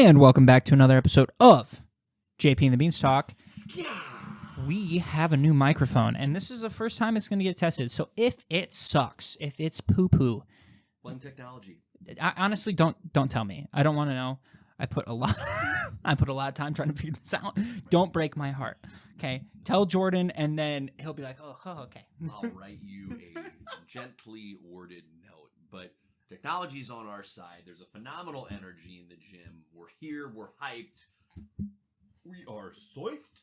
And welcome back to another episode of JP and the Beanstalk. We have a new microphone, and this is the first time it's going to get tested. So if it sucks, if it's poo-poo, blame technology. Honestly, don't tell me. I don't want to know. I put a lot of time trying to figure this out. Don't break my heart. Okay? Tell Jordan, and then he'll be like, oh okay. I'll write you a gently worded note, but technology's on our side. There's a phenomenal energy in the gym. We're here. We're hyped. We are psyched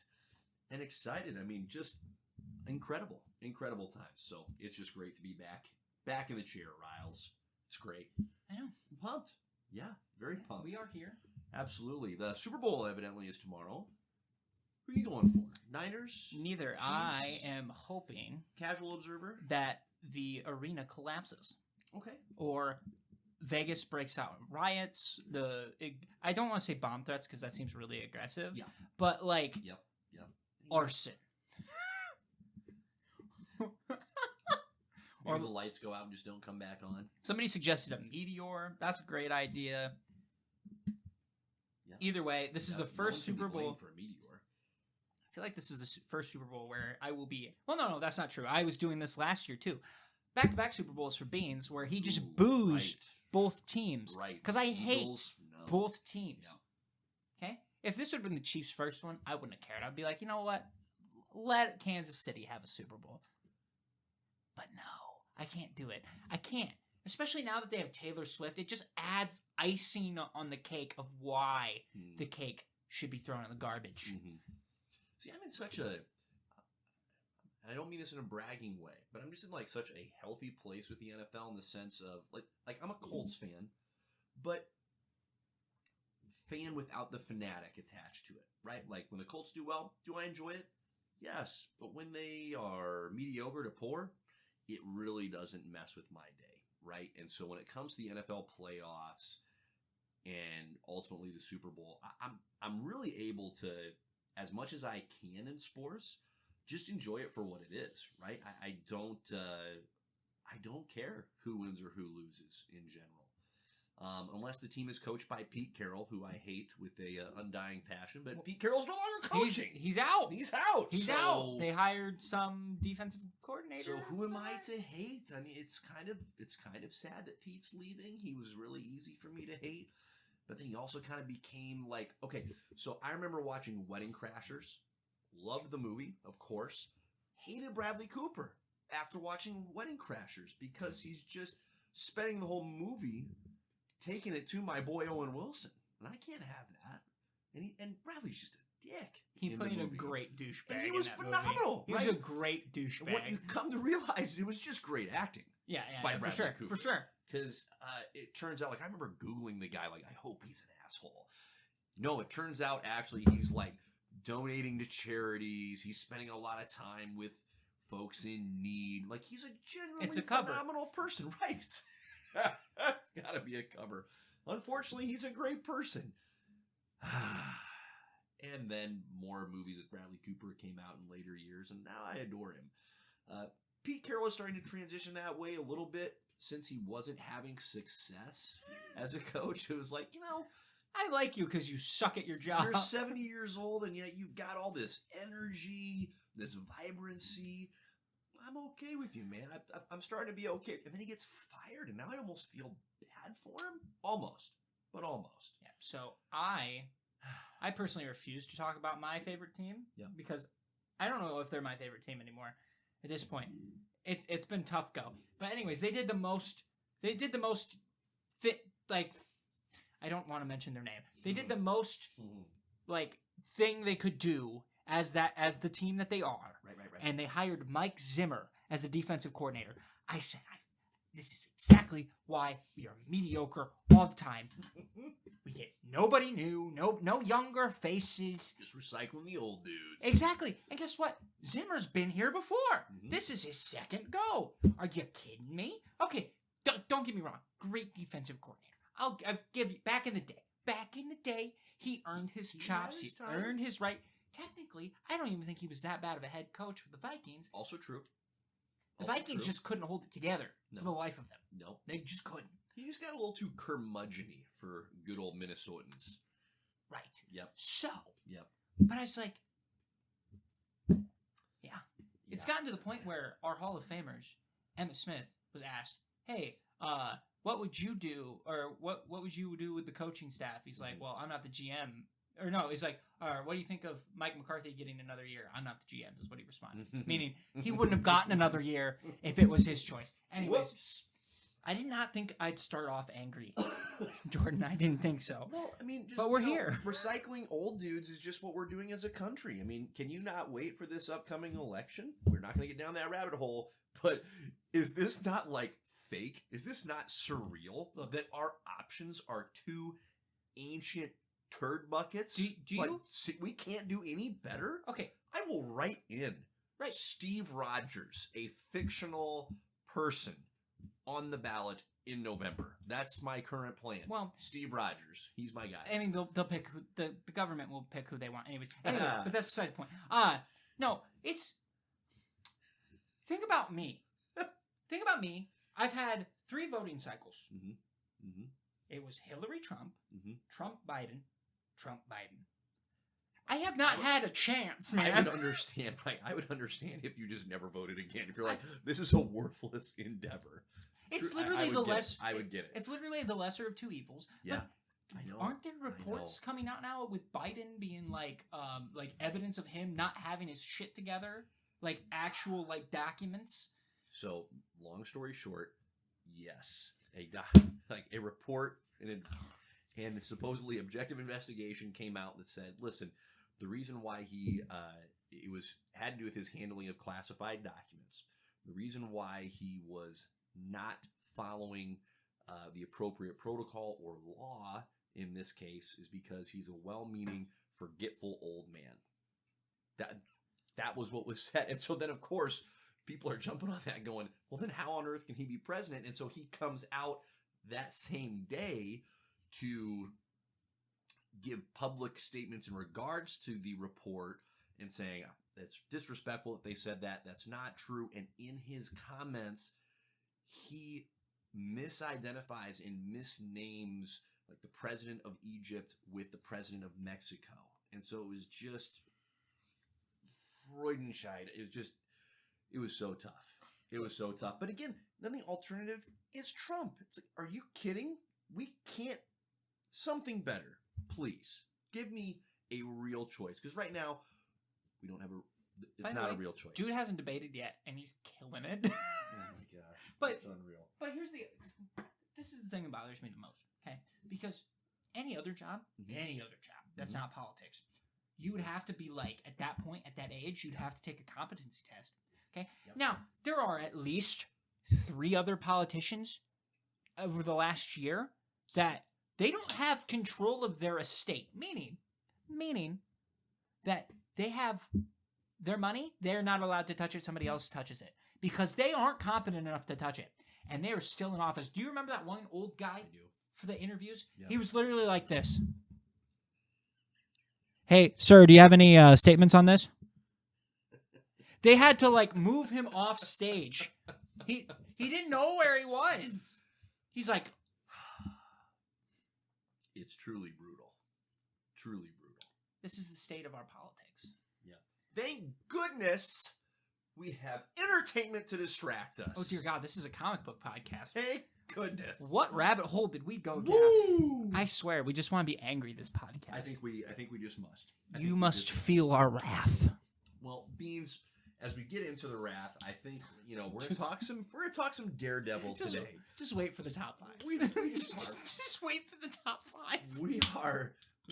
and excited. I mean, just incredible times. So it's just great to be back in the chair, Riles. It's great. I know. I'm pumped. Yeah, very pumped. We are here. Absolutely. The Super Bowl evidently is tomorrow. Who are you going for? Niners? Neither. Chiefs? I am hoping Casual observer? that the arena collapses. Okay. Or Vegas breaks out in riots. I don't want to say bomb threats because that seems really aggressive. Yeah. But like Yep. arson. Or the lights go out and just don't come back on. Somebody suggested a meteor. That's a great idea. Yeah. Either way, this is the first Super Bowl. For a meteor. I feel like this is the first Super Bowl where I will be. Well, no, that's not true. I was doing this last year too. Back-to-back Super Bowls for Beans, where he just boozed both teams. Right. Because I hate both teams. Yeah. Okay? If this would have been the Chiefs' first one, I wouldn't have cared. I'd be like, you know what? Let Kansas City have a Super Bowl. But no, I can't do it. I can't. Especially now that they have Taylor Swift. It just adds icing on the cake of why the cake should be thrown in the garbage. Mm-hmm. See, I'm in such a... I don't mean this in a bragging way, but I'm just in like such a healthy place with the NFL in the sense of like I'm a Colts fan, but fan without the fanatic attached to it, right? Like when the Colts do well, do I enjoy it? Yes, but when they are mediocre to poor, it really doesn't mess with my day, right? And so when it comes to the NFL playoffs and ultimately the Super Bowl, I'm really able to, as much as I can in sports, just enjoy it for what it is, right? I don't care who wins or who loses in general, unless the team is coached by Pete Carroll, who I hate with a undying passion. But Pete Carroll's no longer coaching. He's out. He's out. They hired some defensive coordinator. So who am I to hate? I mean, it's kind of sad that Pete's leaving. He was really easy for me to hate, but then he also kind of became like, okay. So I remember watching Wedding Crashers. Loved the movie, of course. Hated Bradley Cooper after watching Wedding Crashers because he's just spending the whole movie taking it to my boy Owen Wilson. And I can't have that. And Bradley's just a dick. He played a great douchebag. And he was phenomenal. He was a great douchebag. And what you come to realize, it was just great acting. Yeah, by for Bradley sure. Cooper. For sure. Because it turns out, like, I remember Googling the guy, like, I hope he's an asshole. No, it turns out, actually, he's, like, donating to charities. He's spending a lot of time with folks in need. Like, he's a genuinely phenomenal person, right? It's gotta be a cover. Unfortunately, he's a great person. And then more movies with Bradley Cooper came out in later years, and now I adore him. Pete Carroll is starting to transition that way a little bit since he wasn't having success as a coach. It was like, I like you because you suck at your job. You're 70 years old, and yet you've got all this energy, this vibrancy. I'm okay with you, man. I'm starting to be okay. And then he gets fired, and now I almost feel bad for him. Almost. But almost. Yeah. So I personally refuse to talk about my favorite team because I don't know if they're my favorite team anymore at this point. It's been tough go. But anyways, they did the most I don't want to mention their name. They did the most thing they could do as the team that they are. Right. And they hired Mike Zimmer as the defensive coordinator. I said, this is exactly why we are mediocre all the time. We get nobody new, no younger faces. Just recycling the old dudes. Exactly. And guess what? Zimmer's been here before. Mm-hmm. This is his second go. Are you kidding me? Okay, don't get me wrong. Great defensive coordinator. I'll give you, back in the day, he earned his chops. He earned his right. Technically, I don't even think he was that bad of a head coach for the Vikings. Also true. The Vikings just couldn't hold it together for the life of them. No. They just couldn't. He just got a little too curmudgeon-y for good old Minnesotans. Right. Yep. So. Yep. But I was like, yeah. It's gotten to the point where our Hall of Famers, Emmitt Smith, was asked, hey, what would you do, or what would you do with the coaching staff? He's like, well, I'm not the GM. Or no, he's like, what do you think of Mike McCarthy getting another year? I'm not the GM, is what he responded. Meaning, he wouldn't have gotten another year if it was his choice. Anyways, Whoops. I did not think I'd start off angry, Jordan. I didn't think so. Well, I mean, but we're here. Recycling old dudes is just what we're doing as a country. I mean, can you not wait for this upcoming election? We're not going to get down that rabbit hole, but is this not like fake? Is this not surreal? Look, that our options are two ancient turd buckets? Do you? We can't do any better? Okay. I will write in Steve Rogers, a fictional person, on the ballot in November. That's my current plan. Well, Steve Rogers, he's my guy. I mean, they'll pick who, the government will pick who they want. Anyway, but that's besides the point. No, it's think about me. Think about me. I've had 3 voting cycles. Mm-hmm. Mm-hmm. It was Hillary Trump, Trump Biden, Trump Biden. I have not had a chance, man. I would understand. I would understand if you just never voted again. If you're like, this is a worthless endeavor. It's literally I would get it. It's literally the lesser of 2 evils. Yeah. I know. Aren't there reports coming out now with Biden being like evidence of him not having his shit together? Like actual documents? So, long story short, yes. A report and supposedly objective investigation came out that said, listen, the reason why he had to do with his handling of classified documents. The reason why he was not following the appropriate protocol or law in this case is because he's a well-meaning, forgetful old man. That was what was said. And so then, of course, people are jumping on that going, well, then how on earth can he be president? And so he comes out that same day to give public statements in regards to the report and saying it's disrespectful that they said that. That's not true. And in his comments, he misidentifies and misnames like the president of Egypt with the president of Mexico. And so it was just Freudenscheid. It was so tough. It was so tough. But again, then the alternative is Trump. It's like, are you kidding? We can't. Something better. Please. Give me a real choice. Because right now, we don't have it's not a real choice. Dude hasn't debated yet, and he's killing it. Oh my gosh. It's unreal. But this is the thing that bothers me the most, okay? Because any other job, that's not politics, you would have to be at that point, at that age, you'd have to take a competency test, okay? Yep. Now, there are at least 3 other politicians over the last year that they don't have control of their estate, meaning that they have their money, they're not allowed to touch it, somebody else touches it. Because they aren't competent enough to touch it. And they are still in office. Do you remember that one old guy for the interviews? Yep. He was literally like this. Hey, sir, do you have any statements on this? They had to move him off stage. He didn't know where he was. He's like, it's truly brutal. Truly brutal. This is the state of our politics. Yeah. Thank goodness we have entertainment to distract us. Oh, dear God, this is a comic book podcast. Thank goodness. What rabbit hole did we go down? Woo! I swear, we just want to be angry this podcast. I think we just must. You must feel our wrath. Well, Beans, as we get into the wrath, I think, we're gonna talk some Daredevil today. Just wait for the top 5. Just wait for the top 5.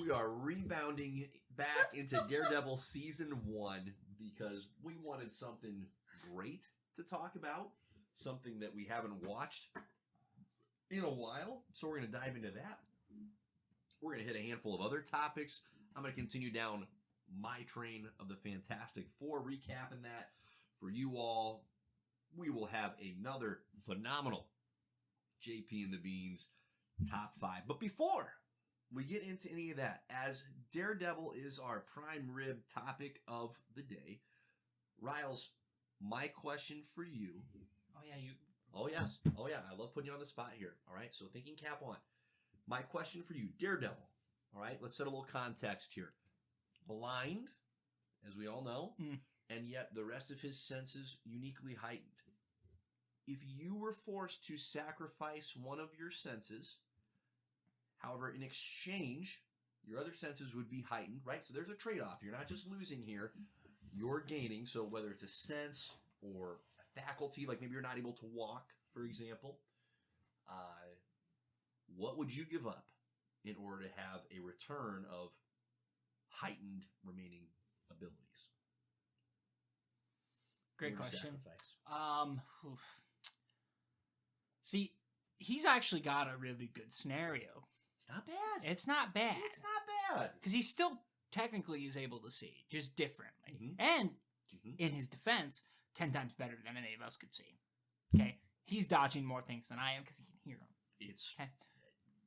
We are rebounding back into Daredevil season 1 because we wanted something great to talk about, something that we haven't watched in a while. So we're going to dive into that. We're going to hit a handful of other topics. I'm going to continue down my train of the Fantastic Four, recapping that for you all. We will have another phenomenal JP and the Beans top 5. But before we get into any of that, as Daredevil is our prime rib topic of the day, Riles, my question for you. Oh yeah, I love putting you on the spot here. All right, so thinking cap on. My question for you, Daredevil, All right, let's set a little context here. Blind, as we all know, and yet the rest of his senses uniquely heightened. If you were forced to sacrifice one of your senses, however, in exchange, your other senses would be heightened, right? So there's a trade-off. You're not just losing here. You're gaining. So whether it's a sense or a faculty, like maybe you're not able to walk, for example, what would you give up in order to have a return of heightened remaining abilities? Great question. Sacrifice? See, he's actually got a really good scenario. It's not bad. It's not bad. It's not bad. Because he still technically is able to see, just differently. Mhm. And in his defense, 10 times better than any of us could see. Okay? He's dodging more things than I am because he can hear them. It's okay.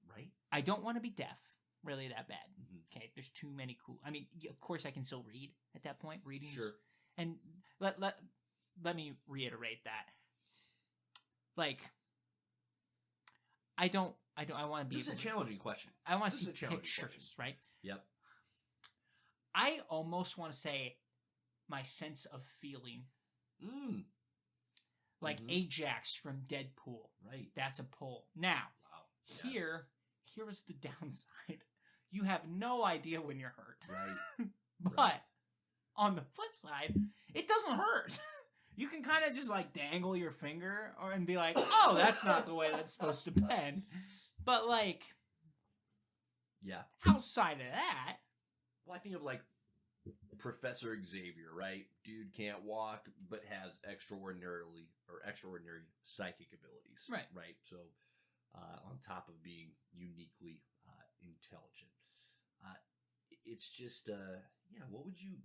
Right. I don't want to be deaf really that bad. Mm-hmm. Okay, there's too many cool. I mean, of course, I can still read at that point. Reading, sure. And let me reiterate that. Like, I want to be. This is a challenging question. I want to see pictures, right? Yep. I almost want to say my sense of feeling. Like Ajax from Deadpool. Right. That's a pull. Now, wow. Here is the downside. You have no idea when you're hurt. Right. But on the flip side, it doesn't hurt. You can kind of just like dangle your finger and be like, oh, that's not the way that's supposed to bend. But like, yeah. Outside of that. Well, I think of like Professor Xavier, right? Dude can't walk, but has extraordinary psychic abilities. Right. Right. So, on top of being uniquely intelligent, it's just what would you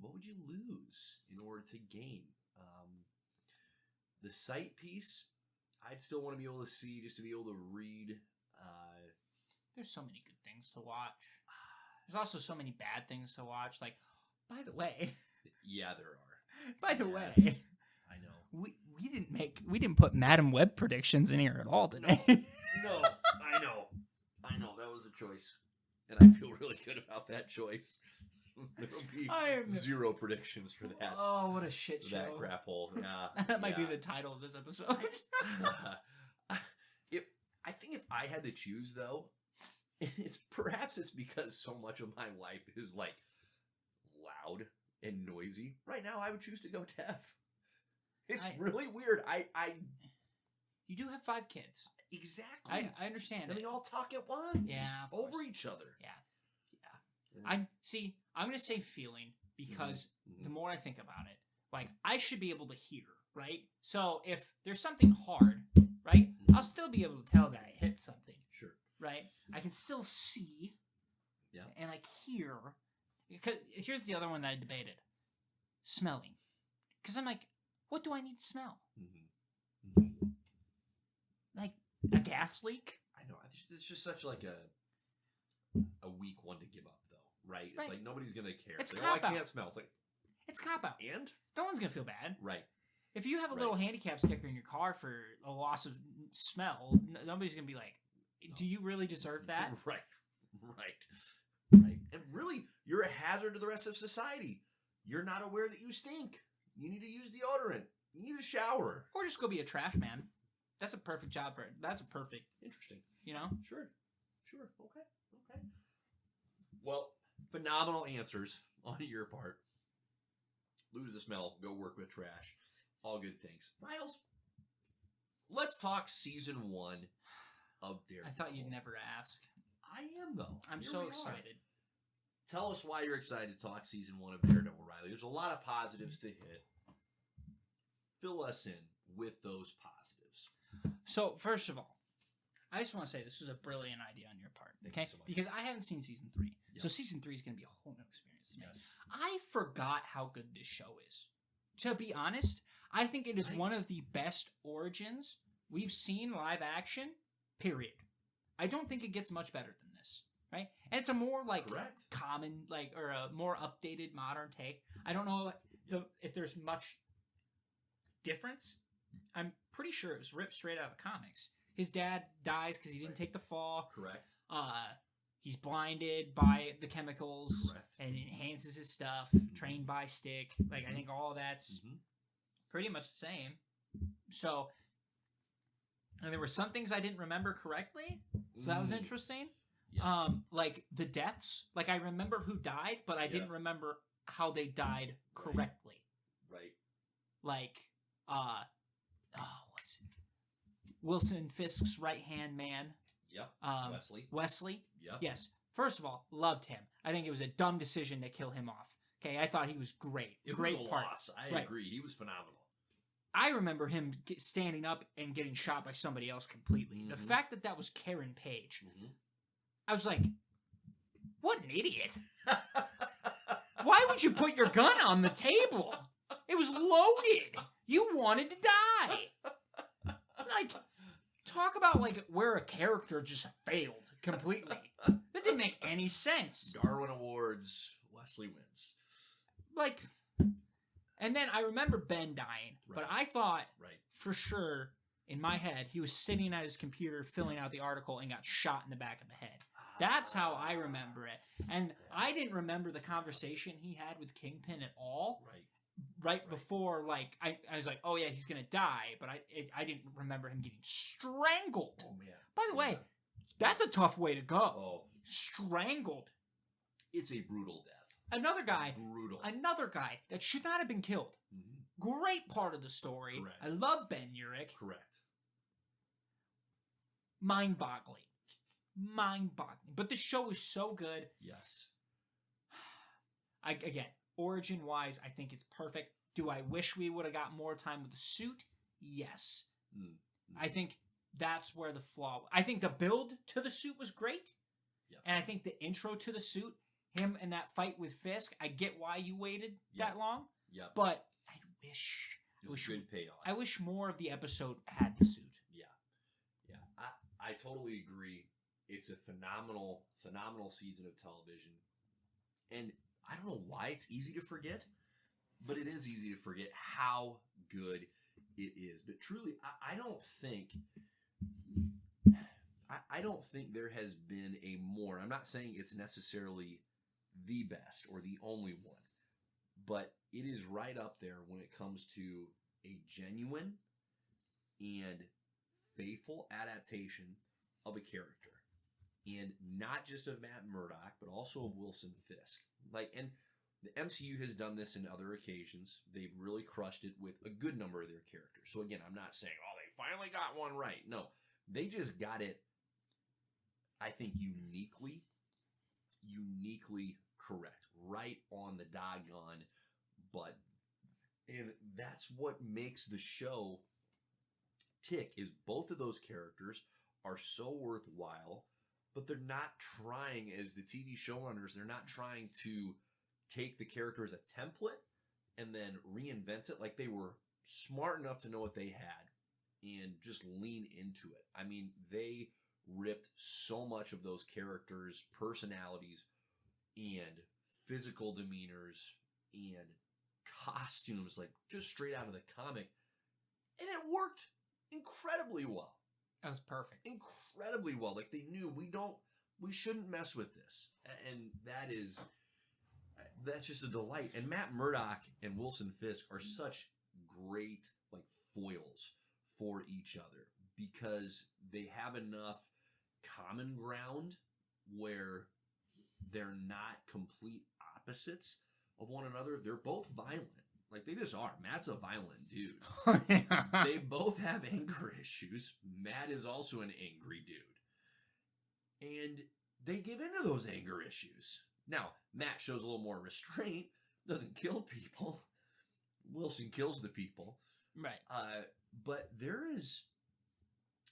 lose in order to gain? The sight piece, I'd still want to be able to see, just to be able to read. There's so many good things to watch. There's also so many bad things to watch. Like, by the way. Yeah, there are. By the way. I know. We didn't put Madam Web predictions in here at all today. No, I know. That was a choice. And I feel really good about that choice. There will be 0 predictions for that. Oh, what a shit show. That crap hole. Yeah. That might be the title of this episode. I think if I had to choose, though, it's because so much of my life is like loud and noisy. Right now, I would choose to go deaf. It's really weird. You do have 5 kids. Exactly. I understand. And they all talk at once. Yeah. Over each other. Yeah. I'm gonna say feeling because the more I think about it, like I should be able to hear, right? So if there's something hard, right, I'll still be able to tell that I hit something. Sure. Right? I can still see. Yeah. And like hear. Because here's the other one that I debated. Smelling. Because I'm like, what do I need to smell? Like a gas leak? I know. It's just such like a weak one to give up, though, right? It's like nobody's gonna care. It's like, cop I can't smell. It's like it's cop out. And no one's gonna feel bad, right? If you have a little handicap sticker in your car for a loss of smell, nobody's gonna be like, "Do you really deserve that?" Right. And really, you're a hazard to the rest of society. You're not aware that you stink. You need to use deodorant. You need a shower, or just go be a trash man. That's a perfect job for it. That's a perfect. Interesting. You know? Sure. Okay. Well, phenomenal answers on your part. Lose the smell. Go work with trash. All good things. Miles, let's talk season 1 of Daredevil. I thought you'd never ask. I am, though. I'm so excited. Tell us why you're excited to talk season 1 of Daredevil, Riley. There's a lot of positives to hit. Fill us in with those positives. So, first of all, I just want to say this was a brilliant idea on your part. Thank you so much. Because I haven't seen season 3. Yep. So season 3 is going to be a whole new experience to me. Yes. I forgot how good this show is. To be honest, I think it is one of the best origins we've seen live action, period. I don't think it gets much better than this, right? And it's a more like common, like, or a more updated modern take. I don't know if there's much difference. I'm pretty sure it was ripped straight out of the comics. His dad dies because he didn't take the fall. Correct. he's blinded by the chemicals. Correct. And enhances his stuff. Trained by Stick. Like, I think all of that's pretty much the same. So, and there were some things I didn't remember correctly. So that was interesting. Yeah. Like the deaths. Like, I remember who died, but I didn't remember how they died correctly. Right. Like, what's it? Wilson Fisk's right-hand man. Yep. Wesley. Wesley. Yep. Yes. First of all, loved him. I think it was a dumb decision to kill him off. Okay, I thought he was great. It great was a part. loss. I agree. He was phenomenal. I remember him standing up and getting shot by somebody else completely. The fact that was Karen Page, I was like, what an idiot. Why would you put your gun on the table? It was loaded. You wanted to die. Like, talk about like where a character just failed completely. That didn't make any sense. Darwin Awards, Wesley wins. Like, and then I remember Ben dying, but I thought for sure in my head he was sitting at his computer filling out the article and got shot in the back of the head. That's how I remember it. And I didn't remember the conversation he had with Kingpin at all. Right before, like, I was like, oh yeah, he's gonna die, but I didn't remember him getting strangled. Oh man! By the way, that's a tough way to go. Oh, strangled. It's a brutal death. Another guy that should not have been killed. Great part of the story. Correct. I love Ben Urich. Correct. Mind-boggling. But the show is so good. Yes. Again, origin-wise, I think it's perfect. Do I wish we would have got more time with the suit? Yes. I think that's where the flaw... I think the build to the suit was great. Yep. And I think the intro to the suit, him and that fight with Fisk, I get why you waited that long. Yep. But I wish... It was good payoff. I wish more of the episode had the suit. Yeah. I totally agree. It's a phenomenal season of television. And I don't know why it's easy to forget, but it is easy to forget how good it is. But truly, I don't think there has been a more, I'm not saying it's necessarily the best or the only one, but it is right up there when it comes to a genuine and faithful adaptation of a character. And not just of Matt Murdock, but also of Wilson Fisk. And the MCU has done this in other occasions. They've really crushed it with a good number of their characters. So again, I'm not saying, oh, they finally got one right. No, they just got it, I think, uniquely correct. Right on the doggone button. And that's what makes the show tick, is both of those characters are so worthwhile. But they're not trying, as the TV showrunners, they're not trying to take the character as a template and then reinvent it. Like, they were smart enough to know what they had and just lean into it. I mean, they ripped so much of those characters' personalities and physical demeanors and costumes, like, just straight out of the comic. And it worked incredibly well. That was perfect. Incredibly well. Like, they knew we shouldn't mess with this. And that's just a delight. And Matt Murdock and Wilson Fisk are such great, like, foils for each other because they have enough common ground where they're not complete opposites of one another. They're both violent. Like, they just are. Matt's a violent dude. They both have anger issues. Matt is also an angry dude. And they give into those anger issues. Now, Matt shows a little more restraint, doesn't kill people. Wilson kills the people. Right. But there is,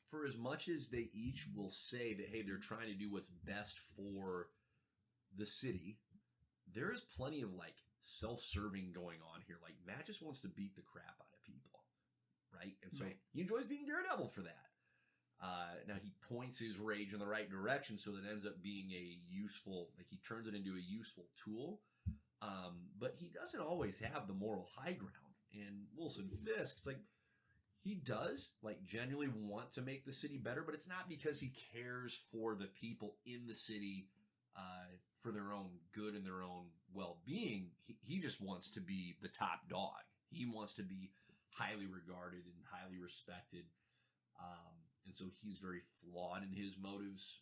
for as much as they each will say that, hey, they're trying to do what's best for the city, there is plenty of, like, self-serving going on here. Like, Matt just wants to beat the crap out of people, right? And so he enjoys being Daredevil for that. Now, he points his rage in the right direction, so that it ends up being a useful, like, he turns it into a useful tool. But he doesn't always have the moral high ground. And Wilson Fisk, it's like, he does, like, genuinely want to make the city better, but it's not because he cares for the people in the city for their own good and their own well-being. He just wants to be the top dog. He wants to be highly regarded and highly respected. And so he's very flawed in his motives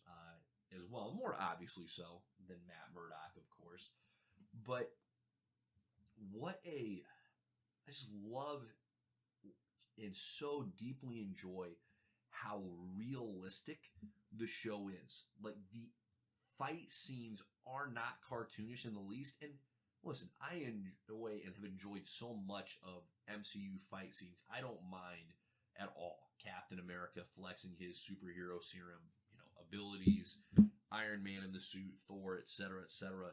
as well. More obviously so than Matt Murdock, of course. But I just love and so deeply enjoy how realistic the show is. Like, the fight scenes are not cartoonish in the least. And listen, I enjoy and have enjoyed so much of MCU fight scenes. I don't mind at all Captain America flexing his superhero serum, abilities, Iron Man in the suit, Thor, etc., etc.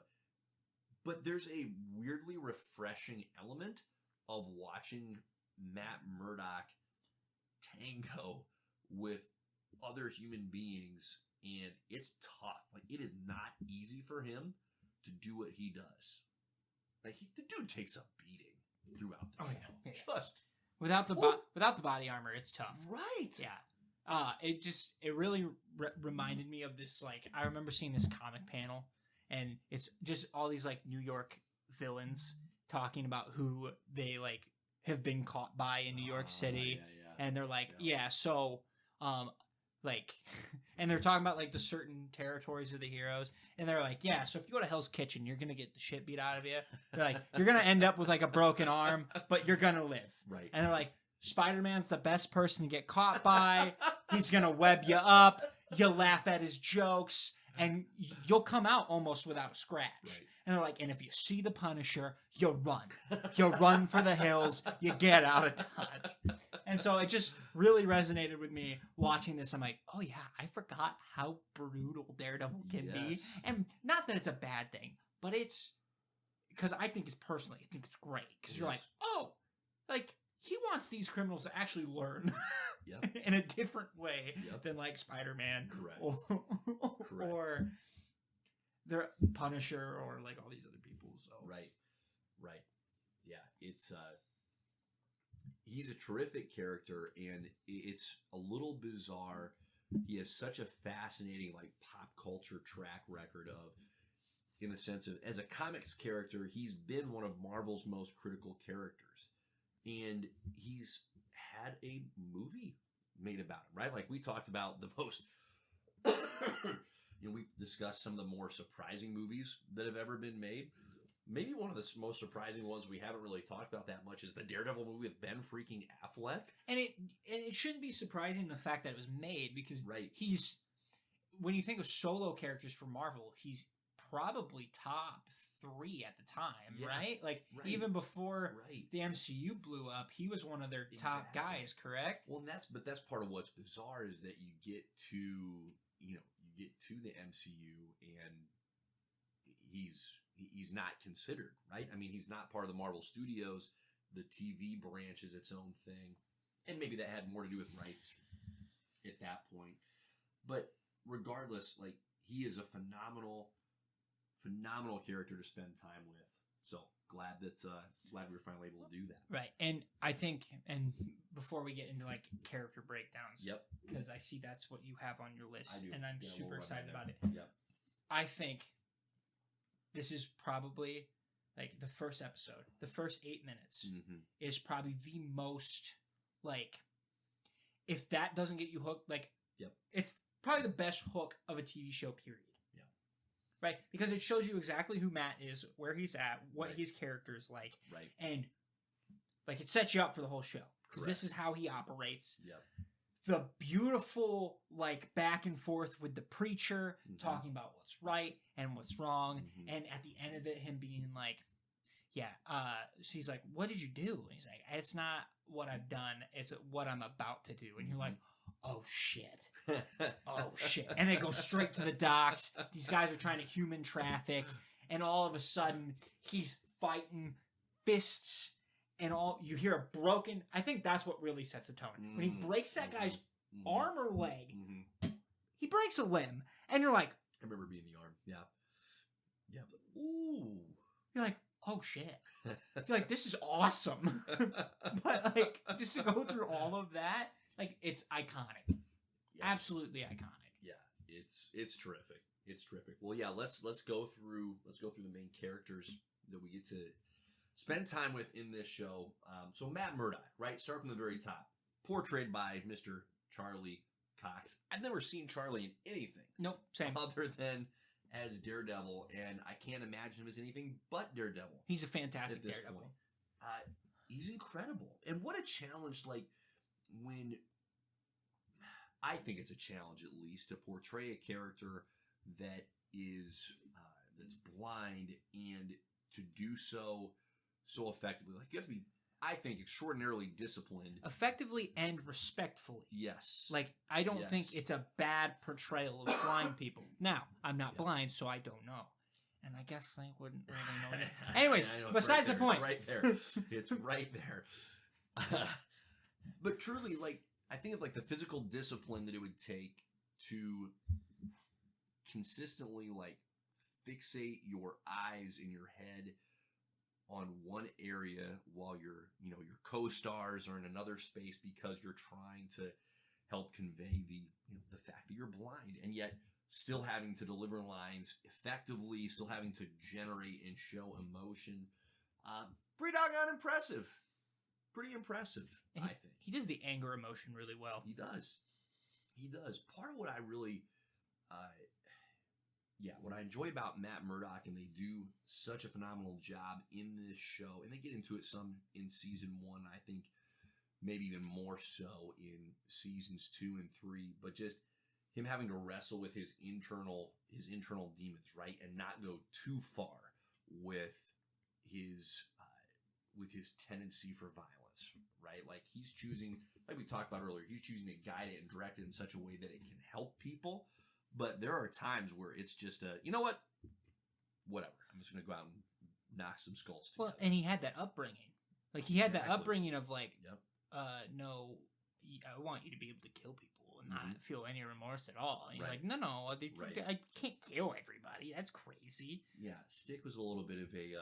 But there's a weirdly refreshing element of watching Matt Murdock tango with other human beings, and it's tough. Like, it is not easy for him to do what he does. Like, the dude takes a beating throughout the show. Yeah. Just without the body armor, it's tough. Right. Yeah. It really reminded me of this. Like, I remember seeing this comic panel, and it's just all these like New York villains talking about who they like have been caught by in New York City, and they're like, like, and they're talking about like the certain territories of the heroes, and they're like, yeah, so if you go to Hell's Kitchen, you're gonna get the shit beat out of you. They're like, you're gonna end up with like a broken arm, but you're gonna live. Right. And they're like, Spider-Man's the best person to get caught by. He's gonna web you up. You laugh at his jokes, and you'll come out almost without a scratch. Right. And they're like, and if you see the Punisher, you run. You run for the hills. You get out of Dodge. And so it just really resonated with me watching this. I'm like, oh yeah, I forgot how brutal Daredevil can be. And not that it's a bad thing, but it's because I think it's great. Because you're like, oh, like he wants these criminals to actually learn in a different way than like Spider-Man or their Punisher or like all these other people. So right. Yeah, it's he's a terrific character, and it's a little bizarre. He has such a fascinating like pop culture track record of, in the sense of, as a comics character, he's been one of Marvel's most critical characters, and he's had a movie made about him, right? Like, we talked about the most we've discussed some of the more surprising movies that have ever been made. Maybe one of the most surprising ones we haven't really talked about that much is the Daredevil movie with Ben freaking Affleck. And it shouldn't be surprising, the fact that it was made, because right. He's, when you think of solo characters for Marvel, he's probably top 3 at the time, right? Like, even before the MCU blew up, he was one of their top guys, correct? Well, that's part of what's bizarre, is that you get to the MCU and he's not considered, right? I mean, he's not part of the Marvel Studios. The TV branch is its own thing, and maybe that had more to do with rights at that point. But regardless, like, he is a phenomenal character to spend time with. So glad we were finally able to do that. Right, and I think, and before we get into like character breakdowns, because I see that's what you have on your list, and I'm super excited about it. Yep. I think this is probably like the first episode, the first 8 minutes is probably the most, like, if that doesn't get you hooked, like, it's probably the best hook of a TV show, period. Right? Because it shows you exactly who Matt is, where he's at, what his character is like. Right. And, like, it sets you up for the whole show. Because this is how he operates. Yep. The beautiful, like, back and forth with the preacher, talking about what's right and what's wrong. And at the end of it, him being like, so he's like, what did you do? And he's like, it's not what I've done, it's what I'm about to do. And you're like, oh shit. Oh shit. And they go straight to the docks. These guys are trying to human traffic, and all of a sudden he's fighting fists, and all you hear a broken, I think that's what really sets the tone. When he breaks that guy's arm or leg, he breaks a limb, and you're like, I remember being the arm. Yeah. Ooh. You're like, oh shit. You're like, this is awesome. But like, just to go through all of that, like, it's iconic. Absolutely iconic. Yeah, it's terrific. It's terrific. Well, yeah, let's go through the main characters that we get to spend time with in this show. So Matt Murdock, right? Start from the very top. Portrayed by Mr. Charlie Cox. I've never seen Charlie in anything. Nope, same. Other than as Daredevil, and I can't imagine him as anything but Daredevil. He's a fantastic Daredevil. Point. He's incredible. And what a challenge, like, when... I think it's a challenge, at least, to portray a character that is that's blind and to do so effectively. Like, you have to be, I think, extraordinarily disciplined. Effectively and respectfully. Yes. Like, I don't think it's a bad portrayal of blind people. Now, I'm not blind, so I don't know. And I guess I wouldn't really know. Anyways, besides the point. It's right there. It's right there. But truly, like, I think of, like, the physical discipline that it would take to consistently, like, fixate your eyes in your head on one area while your co-stars are in another space because you're trying to help convey the fact that you're blind, and yet still having to deliver lines effectively, still having to generate and show emotion. Pretty doggone impressive. Pretty impressive, I think. He does the anger emotion really well. He does. Part of what I really, what I enjoy about Matt Murdock, and they do such a phenomenal job in this show, and they get into it some in season 1, I think maybe even more so in seasons 2 and 3, but just him having to wrestle with his internal demons, right, and not go too far with his tendency for violence, right? Like, he's choosing, like we talked about earlier, he's choosing to guide it and direct it in such a way that it can help people. But there are times where it's just you know what? Whatever. I'm just going to go out and knock some skulls together. Well, and he had that upbringing. Like, he had that upbringing of, like, no, I want you to be able to kill people and not feel any remorse at all. And he's like, no, I can't kill everybody. That's crazy. Yeah, Stick was a little bit of a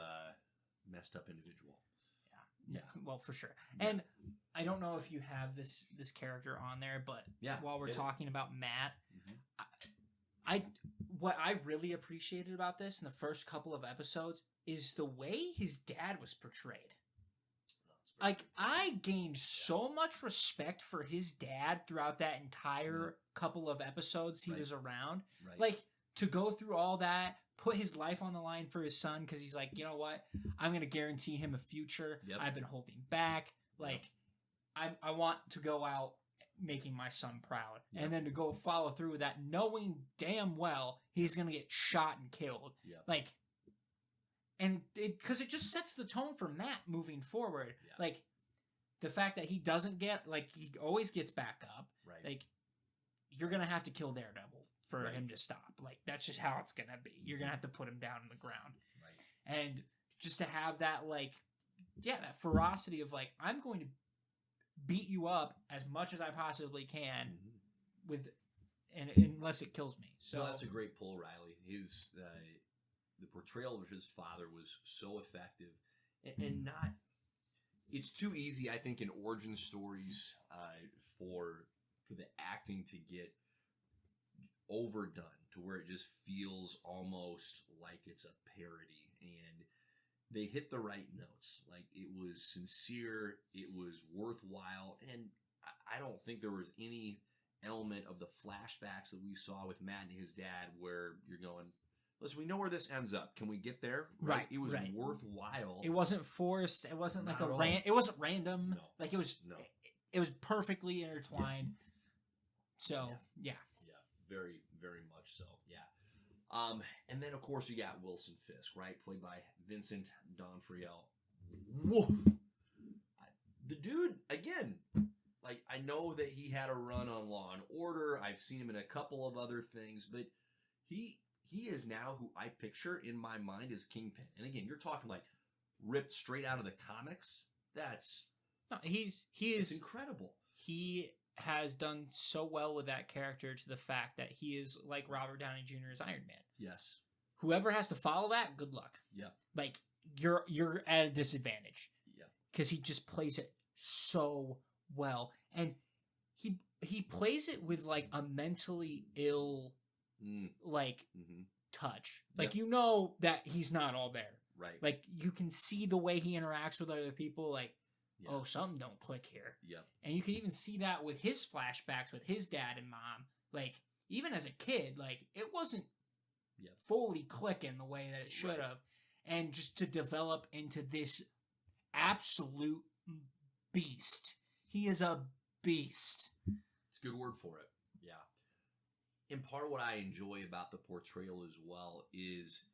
messed up individual. Yeah, well, for sure. Yeah. And I don't know if you have this character on there, but while we're talking about Matt, what I really appreciated about this in the first couple of episodes is the way his dad was portrayed. Like, I gained so much respect for his dad throughout that entire couple of episodes he was around. Right. Like, to go through all that, put his life on the line for his son, because he's like, you know what? I'm going to guarantee him a future. Yep. I've been holding back. Like, I want to go out making my son proud. Yep. And then to go follow through with that, knowing damn well he's going to get shot and killed. Yep. Like, and because it just sets the tone for Matt moving forward. Yep. Like, the fact that he doesn't get, like, he always gets back up. Right. Like, you're going to have to kill Daredevil for him to stop. Like, that's just how it's going to be. You're going to have to put him down on the ground. Right. And just to have that, like, that ferocity of, like, I'm going to beat you up as much as I possibly can unless it kills me. So that's a great pull, Riley. His the portrayal of his father was so effective, and not. It's too easy, I think, in origin stories for the acting to get overdone to where it just feels almost like it's a parody, and they hit the right notes. Like, it was sincere, it was worthwhile, and I don't think there was any element of the flashbacks that we saw with Matt and his dad where you're going, listen, we know where this ends up. Can we get there? Right. It was worthwhile. It wasn't forced. It wasn't like it wasn't random. No. Like, it was it was perfectly intertwined. Yeah. So, yeah. Very, very much so. Yeah. And then, of course, you got Wilson Fisk, right? Played by Vincent D'Onofrio. Whoa! The dude, again, like, I know that he had a run on Law and Order. I've seen him in a couple of other things, but he is now who I picture in my mind as Kingpin. And again, you're talking like ripped straight out of the comics. He is incredible. He has done so well with that character to the fact that he is like Robert Downey Jr.'s Iron Man. Yes. Whoever has to follow that, good luck. Yeah. Like, you're at a disadvantage. Yeah. Because he just plays it so well. And he plays it with, like, a mentally ill like Mm-hmm. touch. Like, Yep. you know that he's not all there. Right. Like, you can see the way he interacts with other people. Like, Yeah. oh, something don't click here. Yep. And you can even see that with his flashbacks with his dad and mom. Like, even as a kid, like, it wasn't fully clicking the way that it should have. And just to develop into this absolute beast. He is a beast. It's a good word for it. Yeah. And part of what I enjoy about the portrayal as well is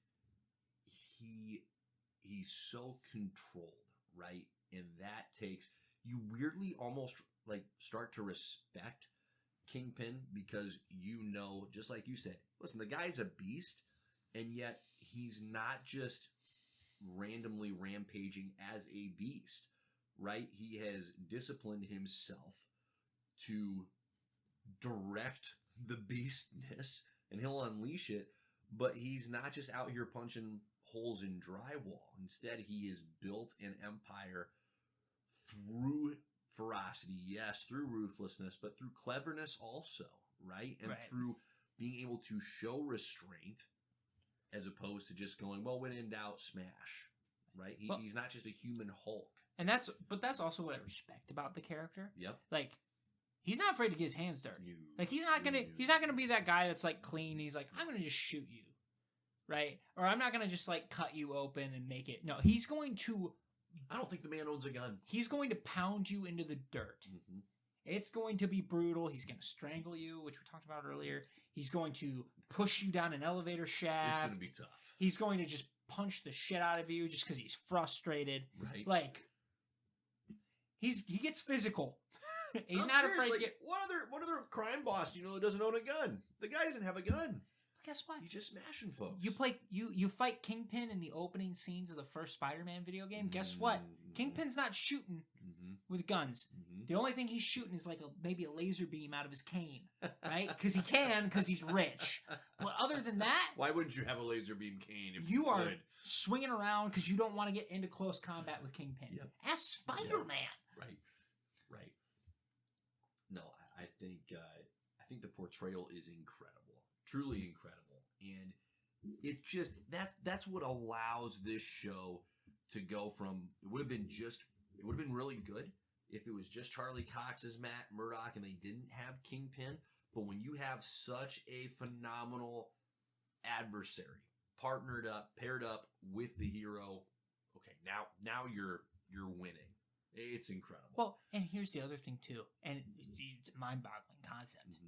he's so controlled, right? And that takes, you weirdly almost like start to respect Kingpin because you know, just like you said, listen, the guy's a beast, and yet he's not just randomly rampaging as a beast, right? He has disciplined himself to direct the beastness, and he'll unleash it, but he's not just out here punching holes in drywall. Instead, he has built an empire through ferocity, yes, through ruthlessness, but through cleverness also, right? And through being able to show restraint as opposed to just going, well, when in doubt, smash, right? He's not just a human Hulk. And that's also what I respect about the character. Yep. Like, he's not afraid to get his hands dirty. Like, he's not gonna be that guy that's like clean. He's like, I'm gonna just shoot you, right? Or I'm not gonna just like cut you open and make it. No, he's going to. I don't think the man owns a gun. He's going to pound you into the dirt. Mm-hmm. It's going to be brutal. He's going to strangle you, which we talked about earlier. He's going to push you down an elevator shaft. It's going to be tough. He's going to just punch the shit out of you just because he's frustrated. Right. Like, he gets physical. He's not afraid to get... What other crime boss do you know that doesn't own a gun? The guy doesn't have a gun. Guess what? He's just smashing folks. You fight Kingpin in the opening scenes of the first Spider-Man video game. Guess what? Kingpin's not shooting with guns. The only thing he's shooting is like maybe a laser beam out of his cane, right? Because because he's rich. But other than that, why wouldn't you have a laser beam cane? If you are swinging around because you don't want to get into close combat with Kingpin. Yep. As Spider-Man. Right. No, I think the portrayal is incredible. Truly incredible. And it just that's what allows this show to go from, it would have been really good if it was just Charlie Cox as Matt Murdock and they didn't have Kingpin. But when you have such a phenomenal adversary paired up with the hero, okay, now you're winning. It's incredible. Well, and here's the other thing too, and it's a mind-boggling concept.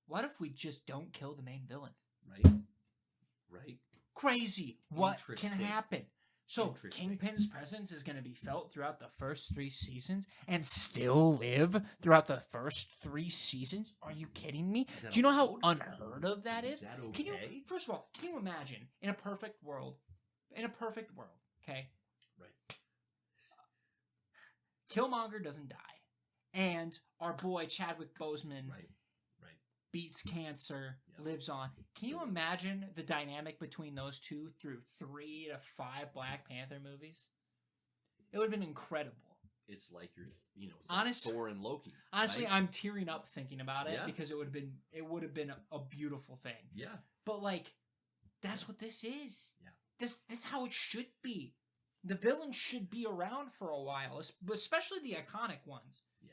What if we just don't kill the main villain? Right. Crazy. What can happen? So Kingpin's presence is going to be felt throughout the first 3 seasons and still live throughout the first 3 seasons? Are you kidding me? Do you know how unheard of that is? Is that okay? First of all, can you imagine in a perfect world, okay? Right. Killmonger doesn't die. And our boy Chadwick Boseman beats cancer, lives on. Can you imagine the dynamic between those two through 3 to 5 Black Panther movies? It would have been incredible. It's like it's like Thor and Loki. Honestly, right? I'm tearing up thinking about it because it would have been a beautiful thing. Yeah. But like, that's what this is. Yeah. This is how it should be. The villains should be around for a while, especially the iconic ones. Yeah.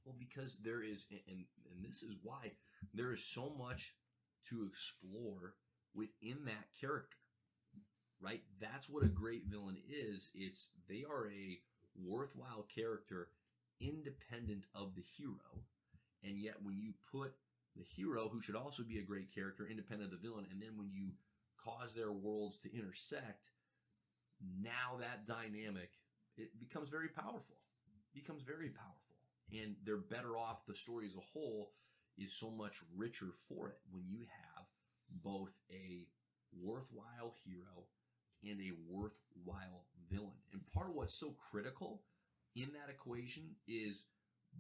Well, because there is, and this is why there is so much to explore within that character, right? That's what a great villain is. They are a worthwhile character independent of the hero. And yet when you put the hero, who should also be a great character, independent of the villain, and then when you cause their worlds to intersect, now that dynamic, it becomes very powerful. And they're better off. The story as a whole is so much richer for it when you have both a worthwhile hero and a worthwhile villain. And part of what's so critical in that equation is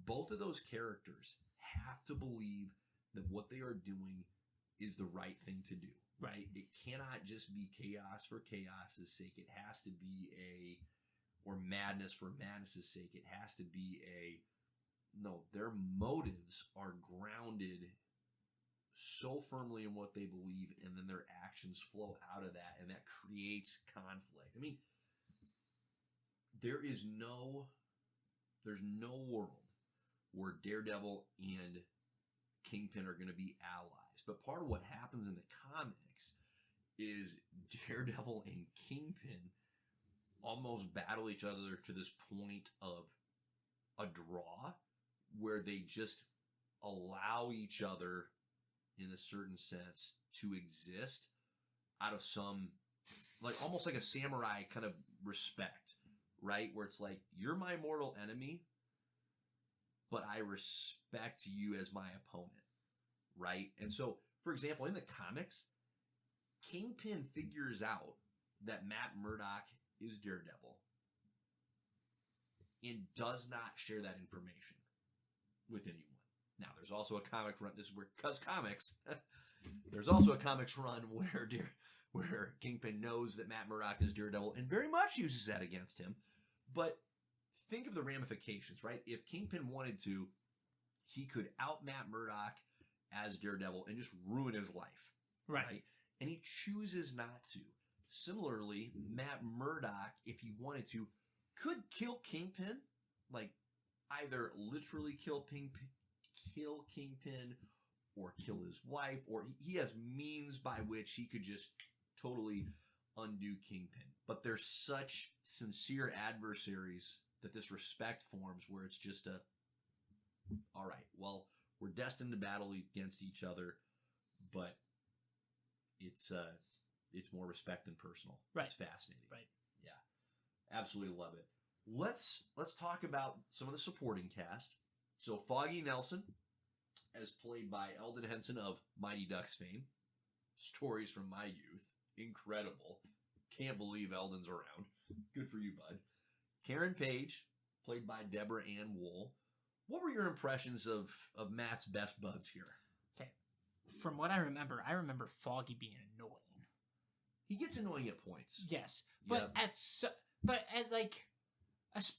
both of those characters have to believe that what they are doing is the right thing to do, right? It cannot just be chaos for chaos's sake. It has to be or madness for madness's sake. It has to be no, their motives are grounded so firmly in what they believe, and then their actions flow out of that, and that creates conflict. I mean, there's no world where Daredevil and Kingpin are going to be allies. But part of what happens in the comics is Daredevil and Kingpin almost battle each other to this point of a draw where they just allow each other, in a certain sense, to exist out of some, like, almost like a samurai kind of respect, right? Where it's like, you're my mortal enemy, but I respect you as my opponent, right? And so, for example, in the comics, Kingpin figures out that Matt Murdock is Daredevil and does not share that information with anyone. Now, there's also a comic run. This is where, cuz comics, there's also a comics run where Kingpin knows that Matt Murdock is Daredevil and very much uses that against him. But think of the ramifications, right? If Kingpin wanted to, he could out Matt Murdock as Daredevil and just ruin his life, right? And he chooses not to. Similarly, Matt Murdock, if he wanted to, could kill Kingpin, like either literally kill Kingpin or kill his wife, or he has means by which he could just totally undo Kingpin. But they're such sincere adversaries that this respect forms where it's just all right, well, we're destined to battle against each other, but it's more respect than personal. Right. It's fascinating. Right. Yeah. Absolutely love it. Let's talk about some of the supporting cast. So Foggy Nelson, as played by Eldon Henson of Mighty Ducks fame. Stories from my youth. Incredible. Can't believe Eldon's around. Good for you, bud. Karen Page, played by Deborah Ann Wool. What were your impressions of Matt's best buds here? Okay. From what I remember Foggy being annoying. He gets annoying at points. Yes. But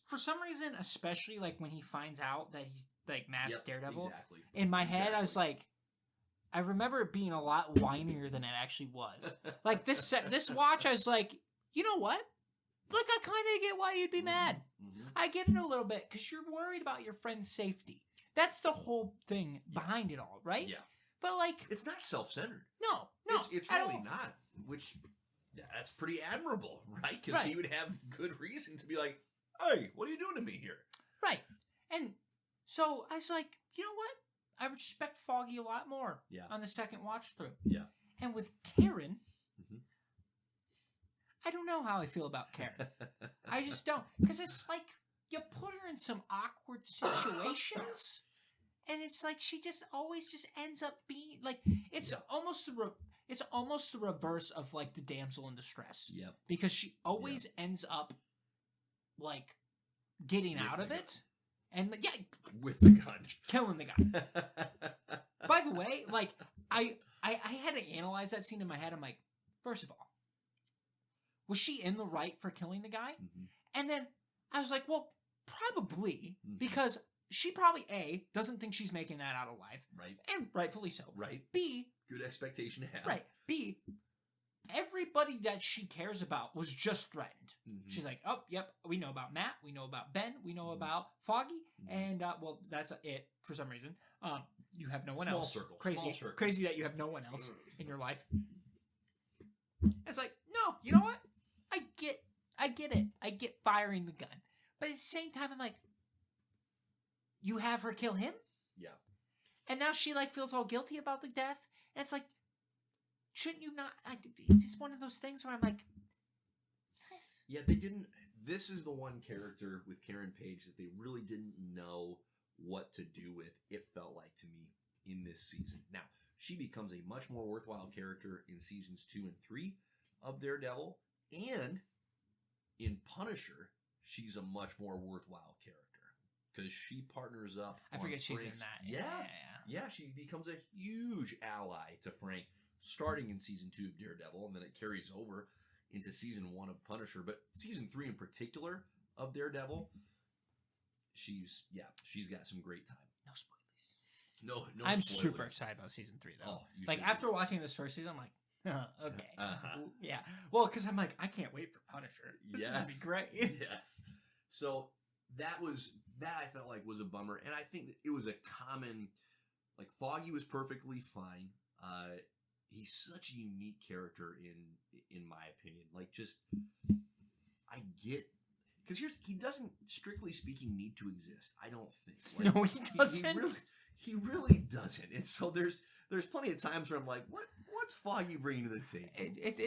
for some reason, especially like when he finds out that he's like Matt's Daredevil. Exactly. In my head, I was like, I remember it being a lot whinier than it actually was. Like this watch, I was like, you know what? Like I kind of get why you'd be mad. Mm-hmm. I get it a little bit because you're worried about your friend's safety. That's the whole thing behind it all, right? Yeah. But like, it's not self-centered. No, it's really not. Which that's pretty admirable, right? Because he would have good reason to be like, "Hey, what are you doing to me here?" Right. And so I was like, you know what? I respect Foggy a lot more on the second watch through. Yeah. And with Karen, I don't know how I feel about Karen. I just don't. Because it's like you put her in some awkward situations, and it's like she just always just ends up being like it's almost the reverse of like the damsel in distress. Yep. Because she always ends up like getting out of it. And with the gun, killing the guy. By the way, like I had to analyze that scene in my head. I'm like, first of all, was she in the right for killing the guy? Mm-hmm. And then I was like, well, probably because she probably A, doesn't think she's making that out alive, right, and rightfully so. Right. B, good expectation to have. Right. B, everybody that she cares about was just threatened. Mm-hmm. She's like, oh, yep, we know about Matt, we know about Ben, we know about Foggy, and, well, that's it for some reason. You have no one else. Circle. Crazy that you have no one else in your life. It's like, no, you know what? I get it. I get firing the gun. But at the same time, I'm like, you have her kill him? Yeah. And now she, like, feels all guilty about the death. And it's like, shouldn't you not? It's just one of those things where I'm like, yeah, they didn't. This is the one character with Karen Page that they really didn't know what to do with, it felt like to me, in this season. Now, she becomes a much more worthwhile character in seasons 2 and 3 of Daredevil, and in Punisher, she's a much more worthwhile character because she partners up. I forget she's in that. Yeah, she becomes a huge ally to Frank, starting in season 2 of Daredevil, and then it carries over into season 1 of Punisher. But season 3 in particular of Daredevil, she's got some great time. No spoilers. No I'm spoilers. super excited about season 3 though. Oh, you like should after be. watching this first season, I'm like, okay, Uh-huh. yeah. Well, because I'm like, I can't wait for Punisher. This is gonna be great. Yes. So that I felt like was a bummer, and I think that it was a common. Like Foggy was perfectly fine. He's such a unique character in my opinion. Like just I get. Because he doesn't, strictly speaking, need to exist. I don't think. Like, No, he doesn't. He really doesn't. And so there's plenty of times where I'm like, what's Foggy bringing to the table?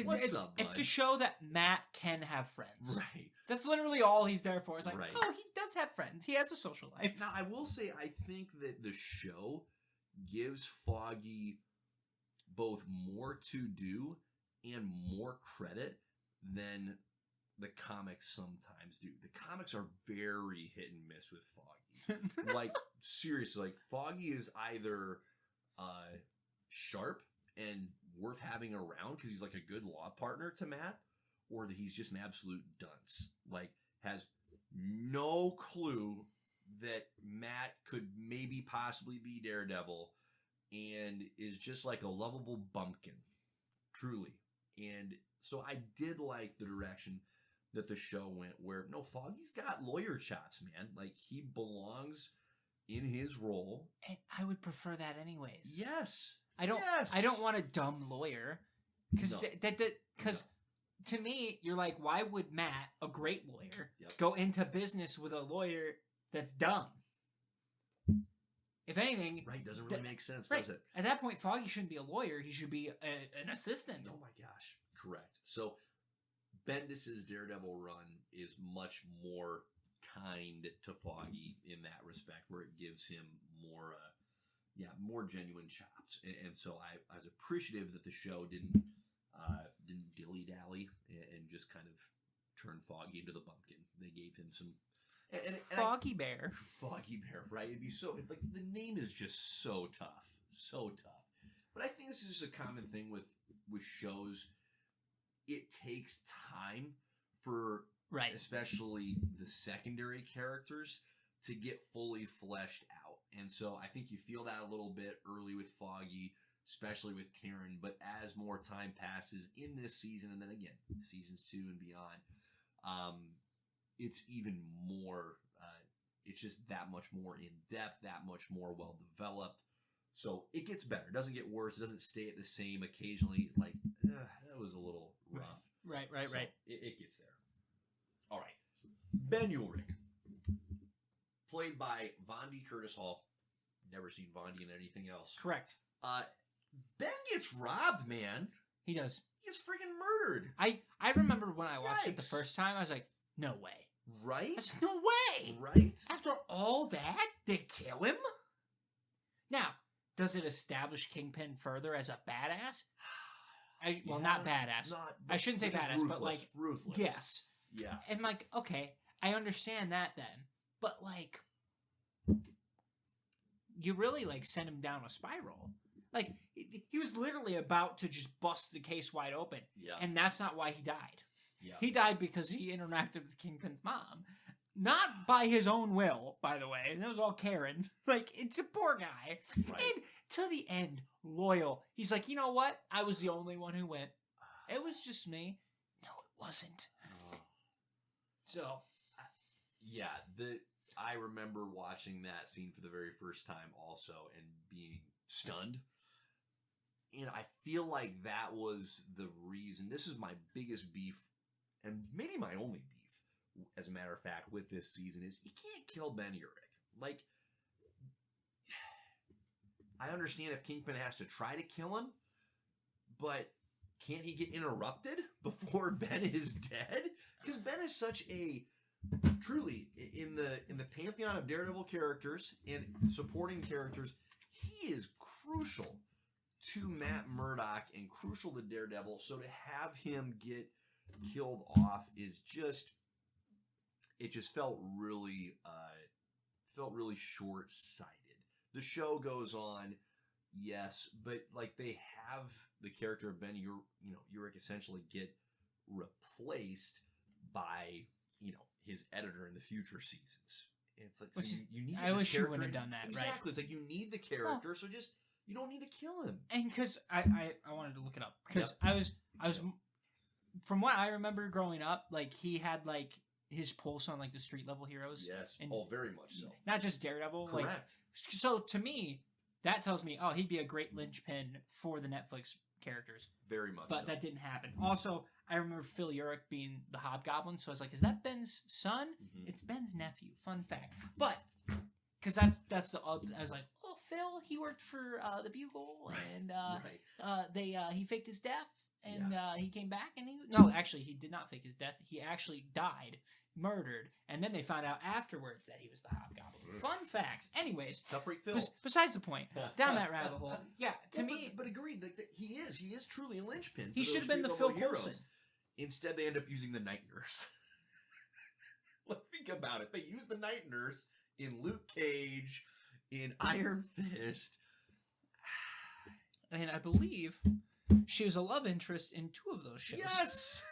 What's up, bud? It's to show that Matt can have friends. Right. That's literally all he's there for. It's like, Right. oh, he does have friends. He has a social life. Now, I will say, I think that the show gives Foggy both more to do and more credit than the comics sometimes do. The comics are very hit and miss with Foggy. Like, seriously, like, Foggy is either sharp and worth having around because he's like a good law partner to Matt, or that he's just an absolute dunce. Like, has no clue that Matt could maybe possibly be Daredevil and is just like a lovable bumpkin. Truly. And so I did like the direction that the show went, where no, Foggy's got lawyer chops, man. Like, he belongs in his role. And I would prefer that anyways. Yes. I don't want a dumb lawyer. Because to me, you're like, why would Matt, a great lawyer, go into business with a lawyer that's dumb? If anything... Right, doesn't really make sense, right. does it? At that point, Foggy shouldn't be a lawyer. He should be an assistant. Oh my gosh. Correct. So, Bendis's Daredevil run is much more kind to Foggy in that respect, where it gives him more genuine chops. And so I was appreciative that the show didn't dilly-dally and just kind of turn Foggy into the bumpkin. They gave him some... Foggy Bear. Foggy Bear, right? It'd be so... Like, the name is just so tough. So tough. But I think this is just a common thing with shows. It takes time for, right, especially the secondary characters to get fully fleshed out. And so I think you feel that a little bit early with Foggy, especially with Karen. But as more time passes in this season, and then again, seasons 2 and beyond, it's even more, it's just that much more in depth, that much more well developed. So it gets better. It doesn't get worse. It doesn't stay at the same. Occasionally, like, that was a little rough. Right. So it gets there. All right. Ben Ulrich, played by Vondi Curtis Hall. Never seen Vondi in anything else. Correct. Ben gets robbed, man. He does. He gets freaking murdered. I remember when I watched it the first time, I was like, no way. Right? I was like, no way. Right? After all that, they kill him? Now, does it establish Kingpin further as a badass? Not badass. I shouldn't say badass, ruthless, but like... Ruthless. Yes. Yeah. And like, okay, I understand that then. But like... You really like sent him down a spiral. Like, he was literally about to just bust the case wide open. Yeah. And that's not why he died. Yeah. He died because he interacted with Kingpin's mom. Not by his own will, by the way. That was all Karen. Like, it's a poor guy. Right. And to the end, loyal. He's like, you know what? I was the only one who went. It was just me. No, it wasn't. So. Yeah, I remember watching that scene for the very first time also and being stunned. And I feel like that was the reason. This is my biggest beef, and maybe my only beef, as a matter of fact, with this season, is you can't kill Ben Urich. Like, I understand if Kingpin has to try to kill him, but can't he get interrupted before Ben is dead? Because Ben is such a... Truly, in the pantheon of Daredevil characters and supporting characters, he is crucial to Matt Murdock and crucial to Daredevil. So to have him get killed off is just, it just felt really short-sighted. The show goes on, yes, but like they have the character of Ben Urich essentially get replaced by his editor in the future seasons. It's like, Which so is, you need I this wish you character wouldn't have in- done that, exactly. right? It's like you need the character, so just you don't need to kill him. And because I wanted to look it up because I was from what I remember growing up, like he had like his pulse on like the street level heroes. Yes. And Very much so. not just Daredevil. Correct. Like, so to me, that tells me, oh, he'd be a great linchpin for the Netflix characters. Very much. But so. that didn't happen. Also, I remember Phil Urich being the Hobgoblin, so I was like, is that Ben's son? Mhm. It's Ben's nephew. Fun fact. But because that's the I was like, oh, Phil, he worked for the Bugle, and Right. he faked his death, and he came back, and actually he did not fake his death. He actually died, murdered, and then they found out afterwards that he was the Hobgoblin. Fun facts. Anyways, Tough break, Phil. besides the point, down that rabbit hole. Yeah, to Well, me, but agreed. Like, he is truly a linchpin. he for should those have been the street-level Phil heroes. Coulson. Instead, they end up using the night nurse. Let's think about it. They use the night nurse in Luke Cage, in Iron Fist. And I believe she was a love interest in 2 of those shows. Yes,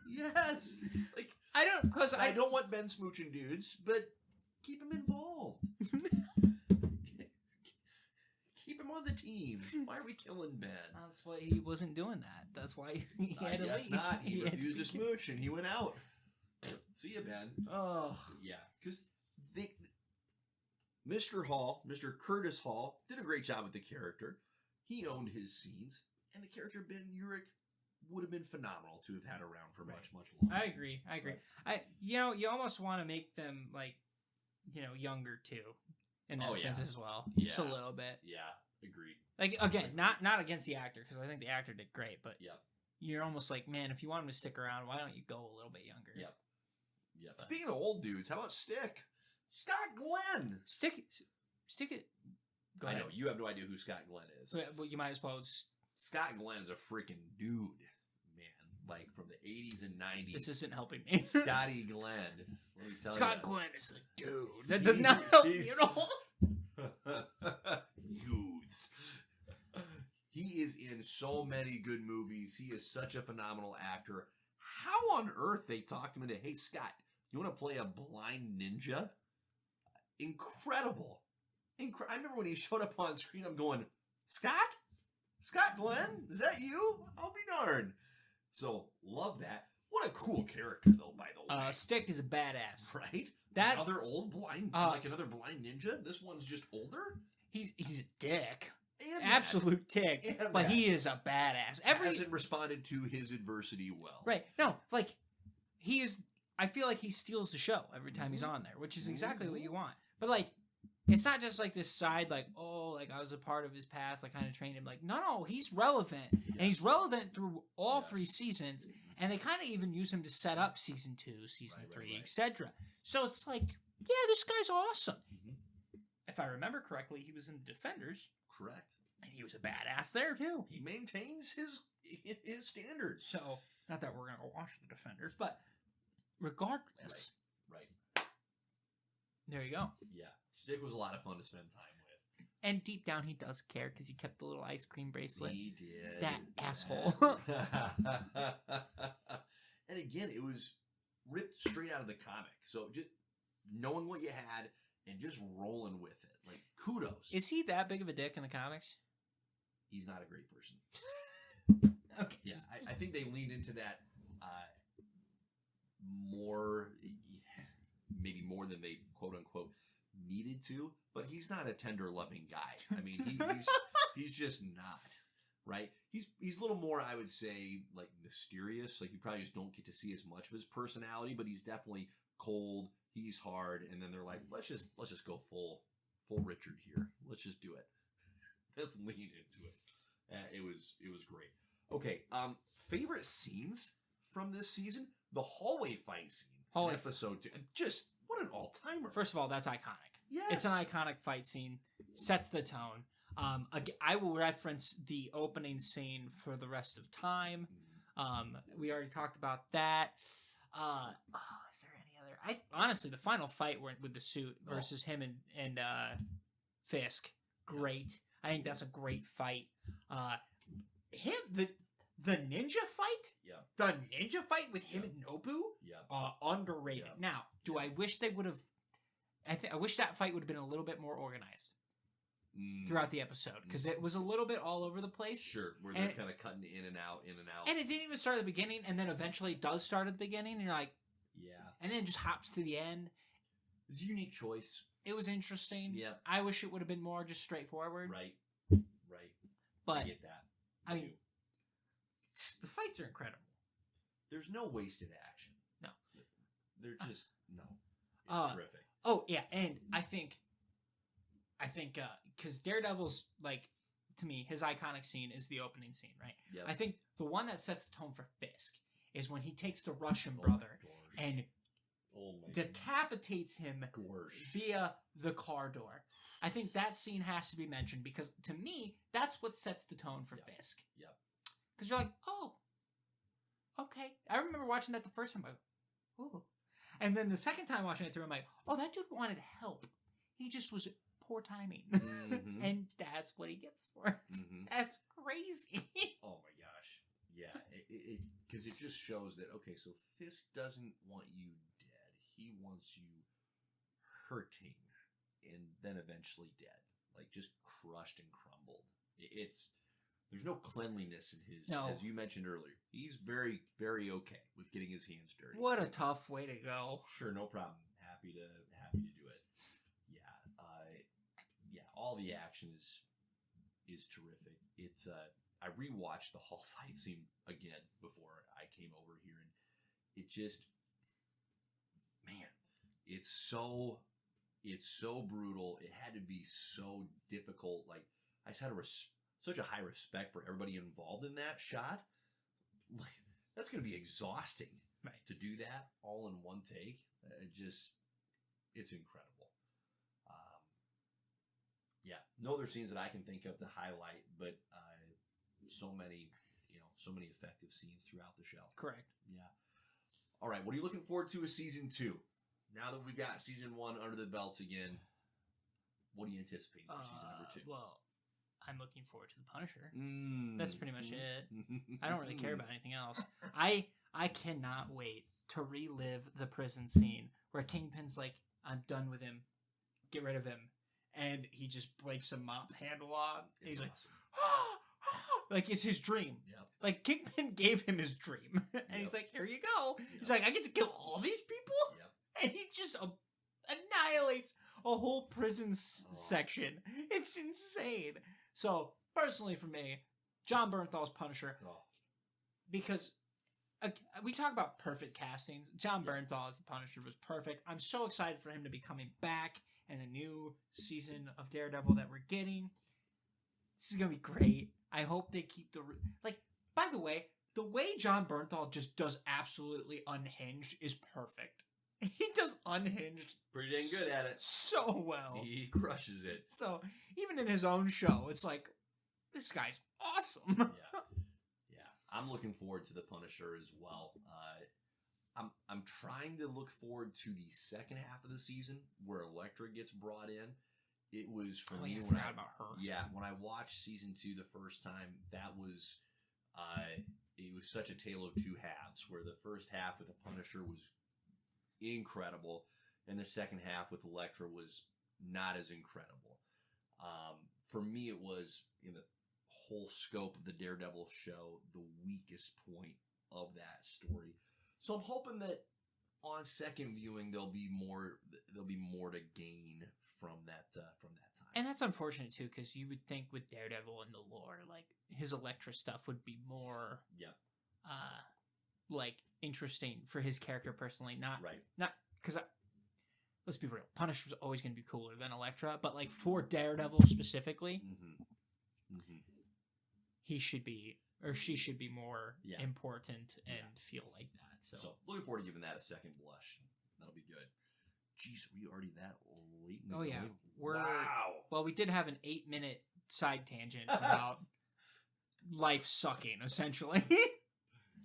yes. It's like, I don't want Ben smooching dudes, but keep him involved. Keep him on the team. Why are we killing Ben? That's why he wasn't doing that. That's why he had to leave. I guess not. He had to refused be to killed. smooch, and he went out. See ya, Ben. Oh, Yeah, because Mr. Hall, Mr. Curtis Hall, did a great job with the character. He owned his scenes, and the character Ben Urich would have been phenomenal to have had around for much, much longer. I agree. Right. You almost want to make them like, younger too, in that sense as well. Yeah. Just a little bit. Yeah, agreed. Like again, not against the actor because I think the actor did great, but Yep. you're almost like, man, if you want him to stick around, why don't you go a little bit younger? Yep. Speaking of old dudes, how about Stick? Scott Glenn. Stick it. Go I ahead. know you have no idea who Scott Glenn is. Well, you might as well. Scott Glenn's a freaking dude, man. Like from the 80s and 90s. This isn't helping me. Scotty Glenn. Let me tell you. Scott Glenn is a dude. That does not help you at all. Youths. He is in so many good movies. He is such a phenomenal actor. How on earth they talked him into, hey, Scott, you want to play a blind ninja? Incredible. I remember when he showed up on screen, I'm going, Scott? Scott Glenn? Is that you? I'll be darned. So, love that. What a cool character, though, by the way. Stick is a badass. Right? That another old blind, like another blind ninja? This one's just older? He's a dick. And Absolute dick. And but he is a badass. hasn't responded to his adversity well. Right. No, like, he is... I feel like he steals the show every time he's on there, which is exactly what you want. But, like, it's not just, like, this side, like, oh, like, I was a part of his past, I kind of trained him. Like, no, he's relevant. Yes. And he's relevant through all 3 seasons. And they kind of even use him to set up Season 2, Season 3, etc. So it's like, yeah, this guy's awesome. If I remember correctly, he was in The Defenders. Correct. And he was a badass there, too. He maintains his standards. So, not that we're going to go watch The Defenders, but regardless. Right. There you go. Yeah. Stick was a lot of fun to spend time with. And deep down, he does care because he kept the little ice cream bracelet. He did. That asshole. And again, it was ripped straight out of the comic. So just knowing what you had and just rolling with it. Like, kudos. Is he that big of a dick in the comics? He's not a great person. Okay. Yeah, I think they leaned into that more, maybe more than they quote unquote needed to. But he's not a tender, loving guy. I mean, he's just not, right? He's a little more, I would say, like mysterious. Like you probably just don't get to see as much of his personality. But he's definitely cold. He's hard. And then they're like, let's just go full Richard here. Let's just do it. Let's lean into it. It was great. Okay, favorite scenes from this season? The hallway fight scene. Episode 2. Just, what an all-timer. First of all, that's iconic. Yes. It's an iconic fight scene. Sets the tone. I will reference the opening scene for the rest of time. We already talked about that. Is there any other? Honestly, the final fight with the suit versus him and Fisk. Great. I think that's a great fight. The ninja fight? Yeah. The ninja fight with him and Nobu? Yeah. Underrated. Yeah. Now, do I wish they would have I wish that fight would have been a little bit more organized throughout the episode, because it was a little bit all over the place. Sure, where they're kind of cutting in and out. And it didn't even start at the beginning, and then eventually does start at the beginning, and you're like, yeah. And then it just hops to the end. It was a unique choice. It was interesting. Yeah. I wish it would have been more just straightforward. Right. But I get that. I mean, the fights are incredible. There's no wasted action. No. They're just, no. It's terrific. Oh, yeah, and I think, because Daredevil's, like, to me, his iconic scene is the opening scene, right? Yep. I think the one that sets the tone for Fisk is when he takes the Russian brother and decapitates him via the car door. I think that scene has to be mentioned because, to me, that's what sets the tone for Fisk. Yep. Because you're like, oh, okay. I remember watching that the first time. Ooh. And then the second time watching it through, I'm like, oh, that dude wanted help. He just was poor timing. Mm-hmm. And that's what he gets for it. Mm-hmm. That's crazy. Oh my gosh. Yeah. Because it just shows that, okay, so Fisk doesn't want you dead. He wants you hurting and then eventually dead. Like just crushed and crumbled. There's no cleanliness in his, as you mentioned earlier. He's very, very okay with getting his hands dirty. What a tough way to go. Sure, no problem. Happy to do it. Yeah, all the action is terrific. It's I rewatched the hall fight scene again before I came over here, and it just, man, it's so brutal. It had to be so difficult. Like I just had such a high respect for everybody involved in that shot. Like, that's going to be exhausting, right? To do that all in one take. It's incredible. Yeah, no other scenes that I can think of to highlight, but so many effective scenes throughout the show. Correct. Yeah. All right, what are you looking forward to with season 2? Now that we've got season 1 under the belts again, what are you anticipating for season number 2? Well, I'm looking forward to the Punisher. That's pretty much it. I don't really care about anything else. I cannot wait to relive the prison scene where Kingpin's like, I'm done with him. Get rid of him. And he just breaks a mop handle off. And he's awesome. Like, it's his dream. Yep. Like, Kingpin gave him his dream. And he's like, here you go. Yep. He's like, I get to kill all these people? Yep. And he just annihilates a whole prison section. It's insane. So, personally for me, Jon Bernthal's Punisher, because we talk about perfect castings. Jon Bernthal as the Punisher was perfect. I'm so excited for him to be coming back in the new season of Daredevil that we're getting. This is going to be great. I hope they keep by the way Jon Bernthal just does absolutely Unhinged is perfect. He does Unhinged pretty dang good at it. So well. He crushes it. So, even in his own show, it's like, this guy's awesome. Yeah. I'm looking forward to the Punisher as well. I'm trying to look forward to the second half of the season where Elektra gets brought in. It was for me when I forgot about her. Yeah, when I watched season 2 the first time, that was it was such a tale of two halves, where the first half with the Punisher was incredible, and the second half with Elektra was not as incredible. For me, it was, in the whole scope of the Daredevil show, the weakest point of that story. So I'm hoping that on second viewing there'll be more to gain from that time. And that's unfortunate too, because you would think with Daredevil and the lore, like his Elektra stuff would be more, like interesting for his character personally. Not because let's be real, Punisher's always going to be cooler than Elektra, but like for Daredevil specifically, he should be, or she should be more important and feel like that. So looking forward to giving that a second blush. That'll be good. Jeez, are we already that late? Oh yeah, Well, we did have an 8-minute side tangent about life sucking, essentially.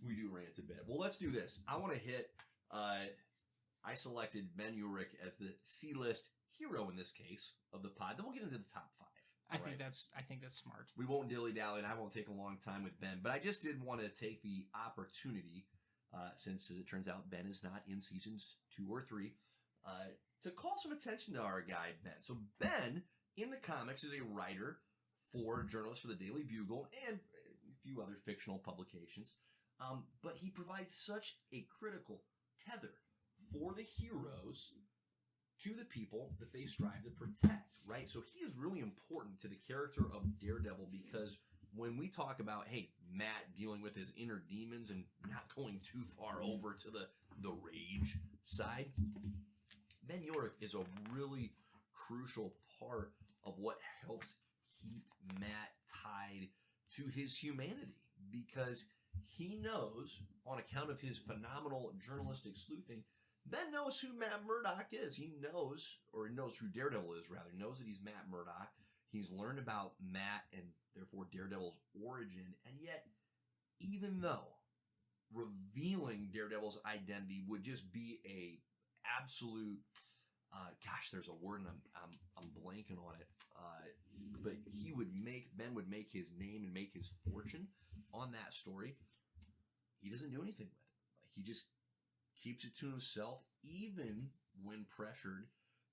We do rant a bit. Well, let's do this. I want to hit. I selected Ben Urich as the C-list hero in this case of the pod. Then we'll get into the top 5. I think that's smart. We won't dilly-dally, and I won't take a long time with Ben. But I just did want to take the opportunity, since, as it turns out, Ben is not in seasons 2 or 3, to call some attention to our guy, Ben. So Ben, in the comics, is a writer for journalists for the Daily Bugle and a few other fictional publications. But he provides such a critical tether for the heroes to the people that they strive to protect, right? So he is really important to the character of Daredevil because when we talk about, hey, Matt dealing with his inner demons and not going too far over to the rage side, Ben Urich is a really crucial part of what helps keep Matt tied to his humanity because he knows, on account of his phenomenal journalistic sleuthing, Ben knows who Matt Murdock is. He knows, or he knows who Daredevil is, rather. He knows that he's Matt Murdock. He's learned about Matt and therefore Daredevil's origin. And yet, even though revealing Daredevil's identity would just be a absolute, there's a word and I'm blanking on it. But Ben would make his name and make his fortune on that story. He doesn't do anything with it. Like, he just keeps it to himself, even when pressured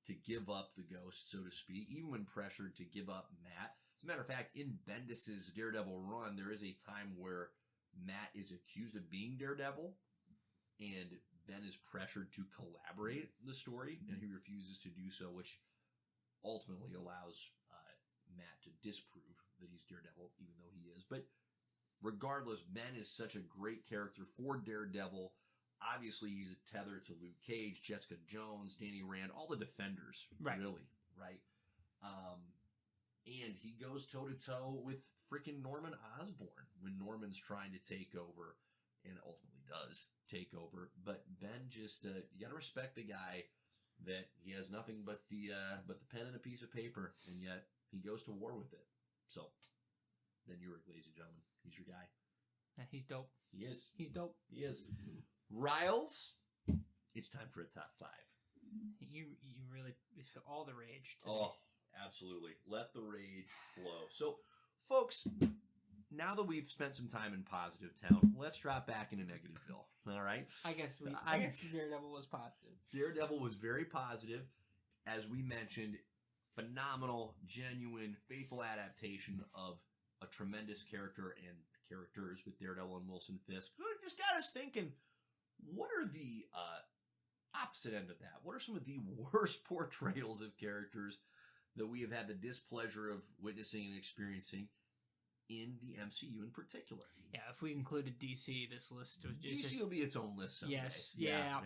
to give up the ghost, so to speak, even when pressured to give up Matt. As a matter of fact, in Bendis's Daredevil run, there is a time where Matt is accused of being Daredevil, and Ben is pressured to collaborate the story, and he refuses to do so, which ultimately allows Matt to disprove that he's Daredevil, even though he is. But regardless, Ben is such a great character for Daredevil. Obviously, he's a tether to Luke Cage, Jessica Jones, Danny Rand, all the Defenders, really, right? And he goes toe-to-toe with freaking Norman Osborn when Norman's trying to take over, and ultimately does take over. But Ben just, you got to respect the guy that he has nothing but the pen and a piece of paper, and yet he goes to war with it. So, Ben Urich, ladies and gentlemen, he's your guy. Yeah, he's dope. He is. He's dope. He is. Riles, it's time for a top 5. You really all the rage today. Oh, absolutely. Let the rage flow. So, folks, now that we've spent some time in Positive Town, let's drop back into Negativeville. All right? I guess Daredevil was positive. Daredevil was very positive. As we mentioned, phenomenal, genuine, faithful adaptation of a tremendous character and characters with Daredevil and Wilson Fisk. It just got us thinking, what are the opposite end of that? What are some of the worst portrayals of characters that we have had the displeasure of witnessing and experiencing in the MCU in particular? Yeah, if we included DC, this list was just... DC will be its own list someday. Yes, yeah.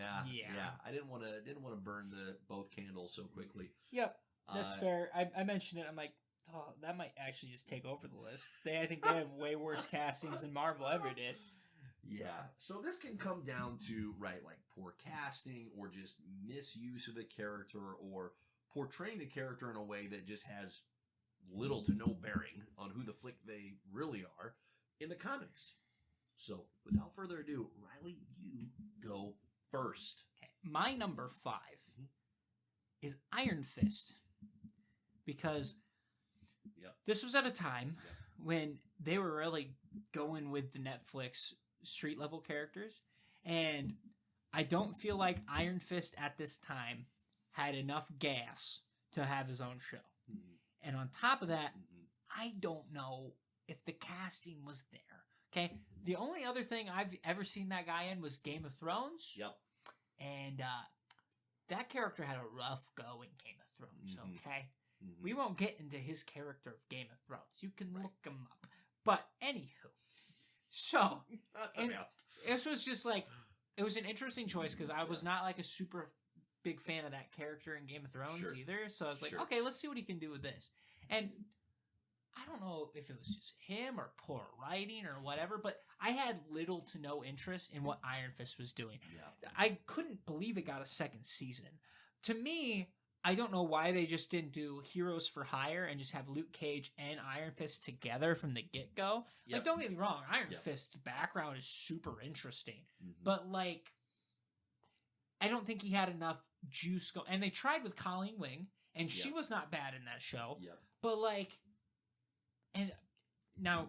I didn't want to burn both candles so quickly. Yep, that's fair. I mentioned it. I'm like, oh, that might actually just take over the list. I think they have way worse castings than Marvel ever did. Yeah, so this can come down to, right, like poor casting or just misuse of a character or portraying the character in a way that just has little to no bearing on who the flick they really are in the comics. So, without further ado, Riley, you go first. Okay, my number 5 is Iron Fist. Because this was at a time when they were really going with the Netflix street level characters, and I don't feel like Iron Fist at this time had enough gas to have his own show. And on top of that, I don't know if the casting was there. Okay, the only other thing I've ever seen that guy in was Game of Thrones. And that character had a rough go in Game of Thrones. Okay, we won't get into his character of Game of Thrones. You can look him up. But anywho, so this was just like, it was an interesting choice because I was not like a super big fan of that character in Game of Thrones either. So I was like, okay, let's see what he can do with this. And I don't know if it was just him or poor writing or whatever, but I had little to no interest in what Iron Fist was doing. I couldn't believe it got a second season. To me, I don't know why they just didn't do Heroes for Hire and just have Luke Cage and Iron Fist together from the get-go. Like, don't get me wrong, Iron Fist's background is super interesting. But, like, I don't think he had enough juice go. And they tried with Colleen Wing, and she was not bad in that show. But, like, and now,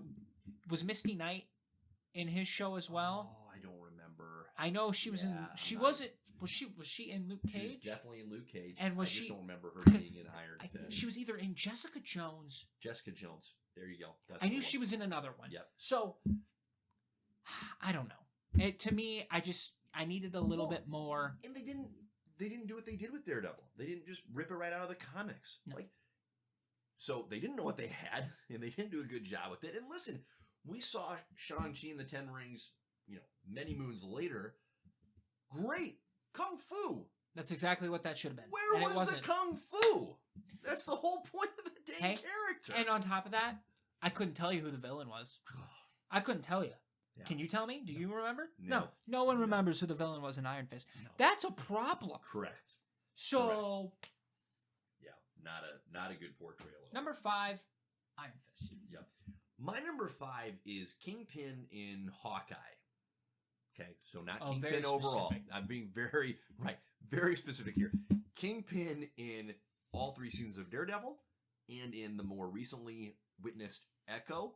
was Misty Knight in his show as well? Oh, I don't remember. I know she was in, she wasn't Was she in Luke Cage? She was definitely in Luke Cage. And was I she? just don't remember her being in Iron Fist. She was either in Jessica Jones. Jessica Jones. There you go. That's I knew she was in another one. Yep. So I don't know. To me, I needed a little bit more. And they didn't do what they did with Daredevil. They didn't just rip it right out of the comics. No. So they didn't know what they had, and they didn't do a good job with it. And listen, we saw Shang-Chi and the Ten Rings, many moons later. Great. Kung Fu. That's exactly what that should have been. Where was the Kung Fu? That's the whole point of the damn character. And on top of that, I couldn't tell you who the villain was. I couldn't tell you. Yeah. Can you tell me? Do you remember? No one remembers who the villain was in Iron Fist. No. That's a problem. Correct. So... Correct. Yeah, not a good portrayal. Number 5, Iron Fist. Yep. My number 5 is Kingpin in Hawkeye. Okay, so not Kingpin overall. I'm being very specific here. Kingpin in all 3 seasons of Daredevil and in the more recently witnessed Echo.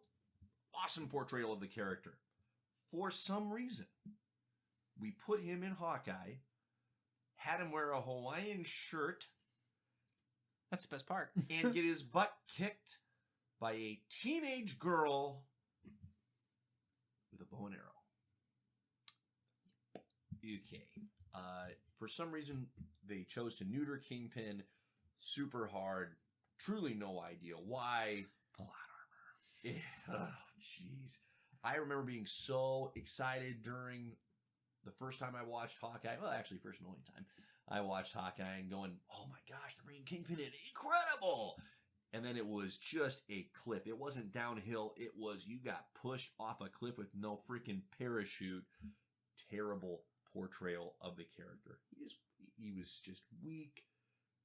Awesome portrayal of the character. For some reason, we put him in Hawkeye, had him wear a Hawaiian shirt. That's the best part. And get his butt kicked by a teenage girl with a bow and arrow. Okay. For some reason, they chose to neuter Kingpin super hard. Truly no idea why. Plot armor. Oh, jeez. I remember being so excited during the first time I watched Hawkeye. Well, actually, first and only time I watched Hawkeye and going, oh my gosh, they're bringing Kingpin in. Incredible! And then it was just a cliff. It wasn't downhill. It was you got pushed off a cliff with no freaking parachute. Terrible portrayal of the character. He was just weak.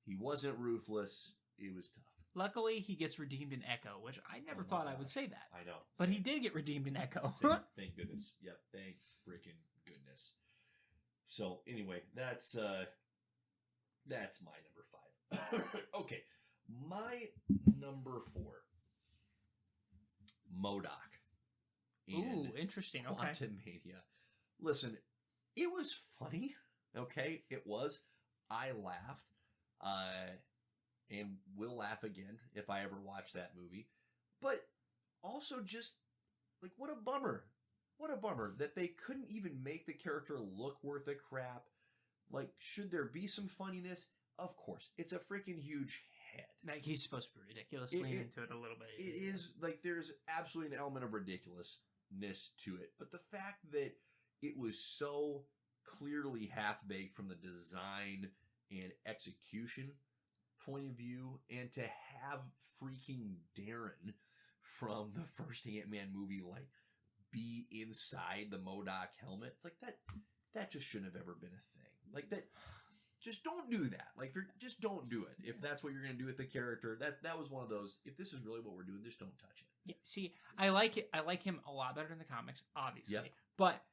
He wasn't ruthless. It was tough. Luckily, he gets redeemed in Echo, which I never thought I would say that. I know. But he did get redeemed in Echo. Thank goodness. Yep, thank freaking goodness. So, anyway, that's my number 5. Okay, my number 4. MODOK. Ooh, interesting. Okay. Quantumania. Listen, it was funny. Okay, it was. I laughed. And will laugh again if I ever watch that movie. But also just, like, what a bummer. What a bummer that they couldn't even make the character look worth a crap. Like, should there be some funniness? Of course. It's a freaking huge head. Like, he's supposed to be ridiculous. Lean into it a little bit. It is, like, there's absolutely an element of ridiculousness to it. But the fact that it was so clearly half-baked from the design and execution point of view, and to have freaking Darren from the first Ant-Man movie, like, be inside the MODOK helmet, it's like, that just shouldn't have ever been a thing. Like, that, just don't do that. Like, just don't do it. If that's what you're going to do with the character, that was one of those, if this is really what we're doing, just don't touch it. Yeah, see, I like it. I like him a lot better in the comics, obviously. Yep. But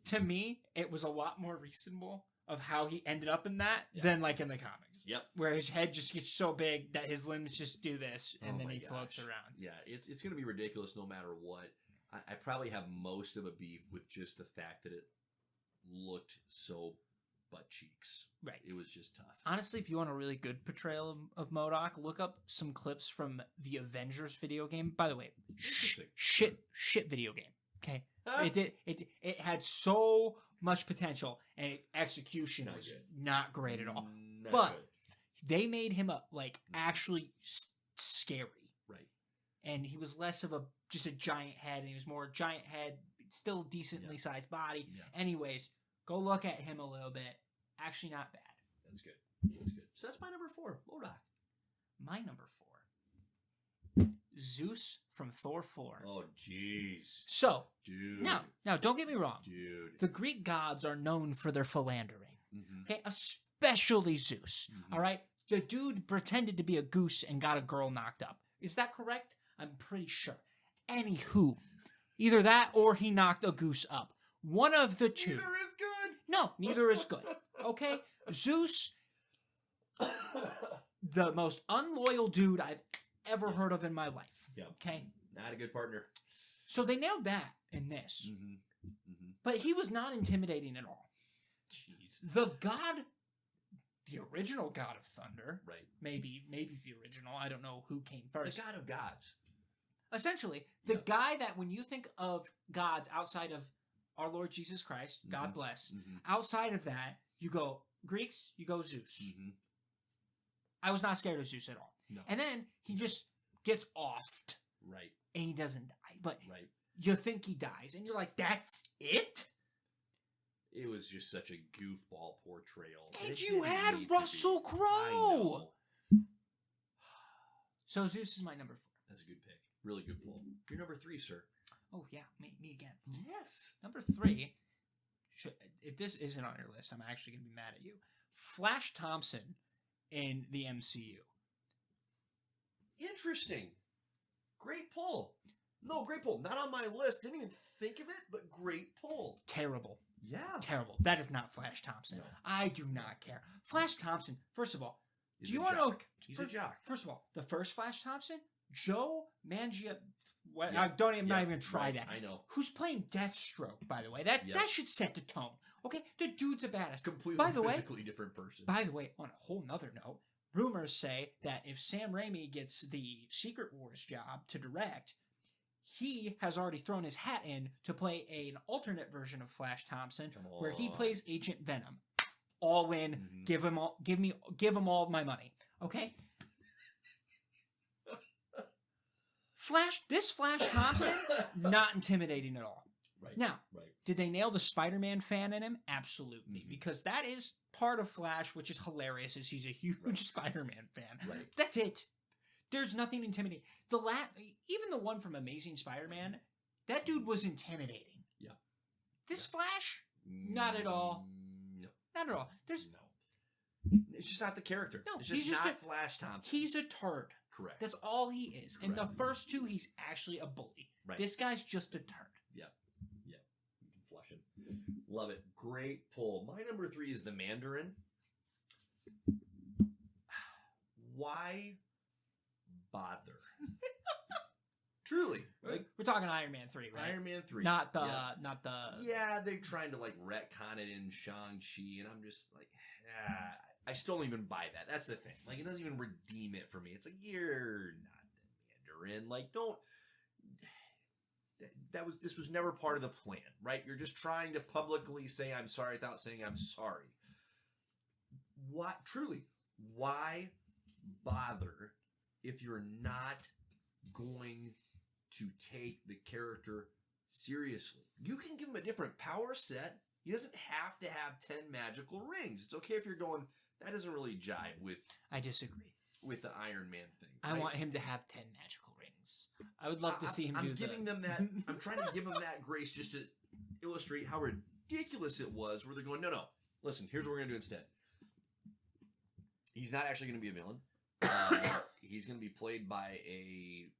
to me, it was a lot more reasonable of how he ended up in that than, like, in the comics. Yep. Where his head just gets so big that his limbs just do this, and then he floats around. Yeah, it's going to be ridiculous no matter what. I probably have most of a beef with just the fact that it looked so butt cheeks. Right. It was just tough. Honestly, if you want a really good portrayal of MODOK, look up some clips from the Avengers video game. By the way, shit video game. Okay. It had so much potential, and execution was not great at all. But they made him actually scary. Right. And he was less of just a giant head, and he was more giant head, still decently sized body. Yeah. Anyways, go look at him a little bit. Actually not bad. That's good. So that's my number 4, MODOK. My number 4, Zeus from Thor 4. Oh, jeez. So, dude. Now, don't get me wrong. Dude. The Greek gods are known for their philandering. Mm-hmm. Okay? Especially Zeus. Mm-hmm. All right? The dude pretended to be a goose and got a girl knocked up. Is that correct? I'm pretty sure. Anywho, either that or he knocked a goose up. One of the two. Neither is good. No, neither is good. Okay? Zeus, the most unloyal dude I've ever heard of in my life. Yep. Okay? Not a good partner. So they nailed that in this. Mm-hmm. Mm-hmm. But he was not intimidating at all. Jeez. The original God of Thunder, Right. maybe the original. I don't know who came first. The God of gods. Essentially, the guy that when you think of gods outside of our Lord Jesus Christ, God bless, outside of that, you go Greeks, you go Zeus. I was not scared of Zeus at all. No. And then he just gets offed. Right. And he doesn't die. But right. You think he dies. And you're like, that's it? It was just such a goofball portrayal. And you had Russell Crowe. So Zeus is my number 4. That's a good pick. Really good pull. You're number 3, sir. Oh, yeah. Me again. Yes. Number 3. If this isn't on your list, I'm actually going to be mad at you. Flash Thompson in the MCU. Interesting. Great pull. No, great pull. Not on my list. Didn't even think of it, but great pull. Terrible. Yeah. Terrible. That is not Flash Thompson. No. I do not care. Flash Thompson, first of all, He's do you want to know? He's a jock. First of all, the first Flash Thompson, Joe Mangia. I don't even not even try that. I know. Who's playing Deathstroke, by the way? That should set the tone. Okay, the dude's a badass. Completely physically different person. By the way, on a whole nother note, rumors say that if Sam Raimi gets the Secret Wars job to direct, he has already thrown his hat in to play an alternate version of Flash Thompson, where he plays Agent Venom. All in. Give him all my money. Okay. This Flash Thompson, not intimidating at all. Right. Now, did they nail the Spider-Man fan in him? Absolutely, because that is part of Flash, which is hilarious, is he's a huge Spider-Man fan. Right. That's it. There's nothing intimidating. Even the one from Amazing Spider-Man, that dude was intimidating. Yeah. This Flash, not at all. No. Not at all. It's just not the character. No, it's just not Flash Thompson. He's a turd. Correct. That's all he is. In the first 2, he's actually a bully. Right. This guy's just a turd. Yep. You can flush him. Love it. Great pull. My number 3 is the Mandarin. Why bother? Truly. We're talking Iron Man 3, right? Iron Man 3. Not the... Yeah, they're trying to retcon it in Shang-Chi, and I'm just like, I still don't even buy that. That's the thing. It doesn't even redeem it for me. It's like, you're not the Mandarin. Don't... This was never part of the plan, right? You're just trying to publicly say I'm sorry without saying I'm sorry. Why bother if you're not going to take the character seriously? You can give him a different power set. He doesn't have to have 10 magical rings. It's okay if you're going, that doesn't really jive with... I disagree. With the Iron Man thing. I want him to have 10 magical rings. I would love to see him do that. I'm trying to give him that grace just to illustrate how ridiculous it was, where they're going, no, listen, here's what we're going to do instead. He's not actually going to be a villain. He's going to be played by a,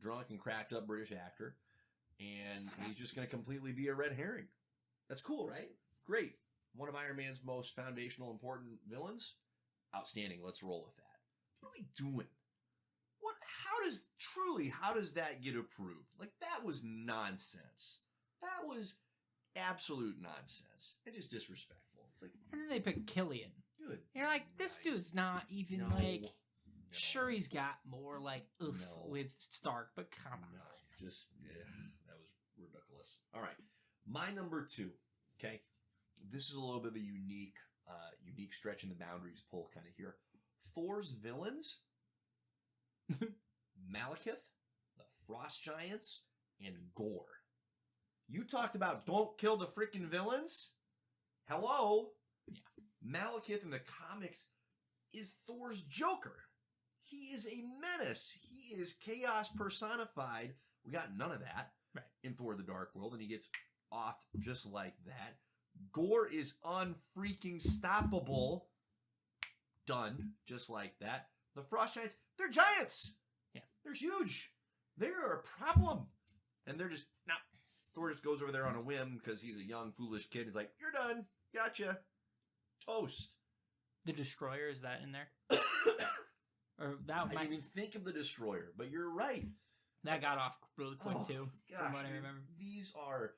drunk and cracked up British actor, and he's just going to completely be a red herring. That's cool, right? Great. One of Iron Man's most foundational, important villains. Outstanding. Let's roll with that. What are we doing? How does that get approved? That was nonsense. That was absolute nonsense. It's just disrespectful. It's and then they pick Killian. Good. You're like, this dude's not even sure he's got more with Stark, but come on. That was ridiculous. All right. My number 2. Okay. This is a little bit of a unique stretch in the boundaries pull kind of here. Thor's villains, Malekith, the Frost Giants, and Gore. You talked about don't kill the freaking villains? Hello? Yeah. Malekith in the comics is Thor's Joker. He is a menace. He is chaos personified. We got none of that in Thor the Dark World, and he gets offed just like that. Gore is unfreaking stoppable. Done. Just like that. The Frost Giants, they're giants. Yeah. They're huge. They're a problem. And they're just, no. Thor just goes over there on a whim because he's a young, foolish kid. He's like, you're done. Gotcha. Toast. The Destroyer, is that in there? I didn't even think of the Destroyer, but you're right. That got off really quick, too, gosh, from what I remember. These are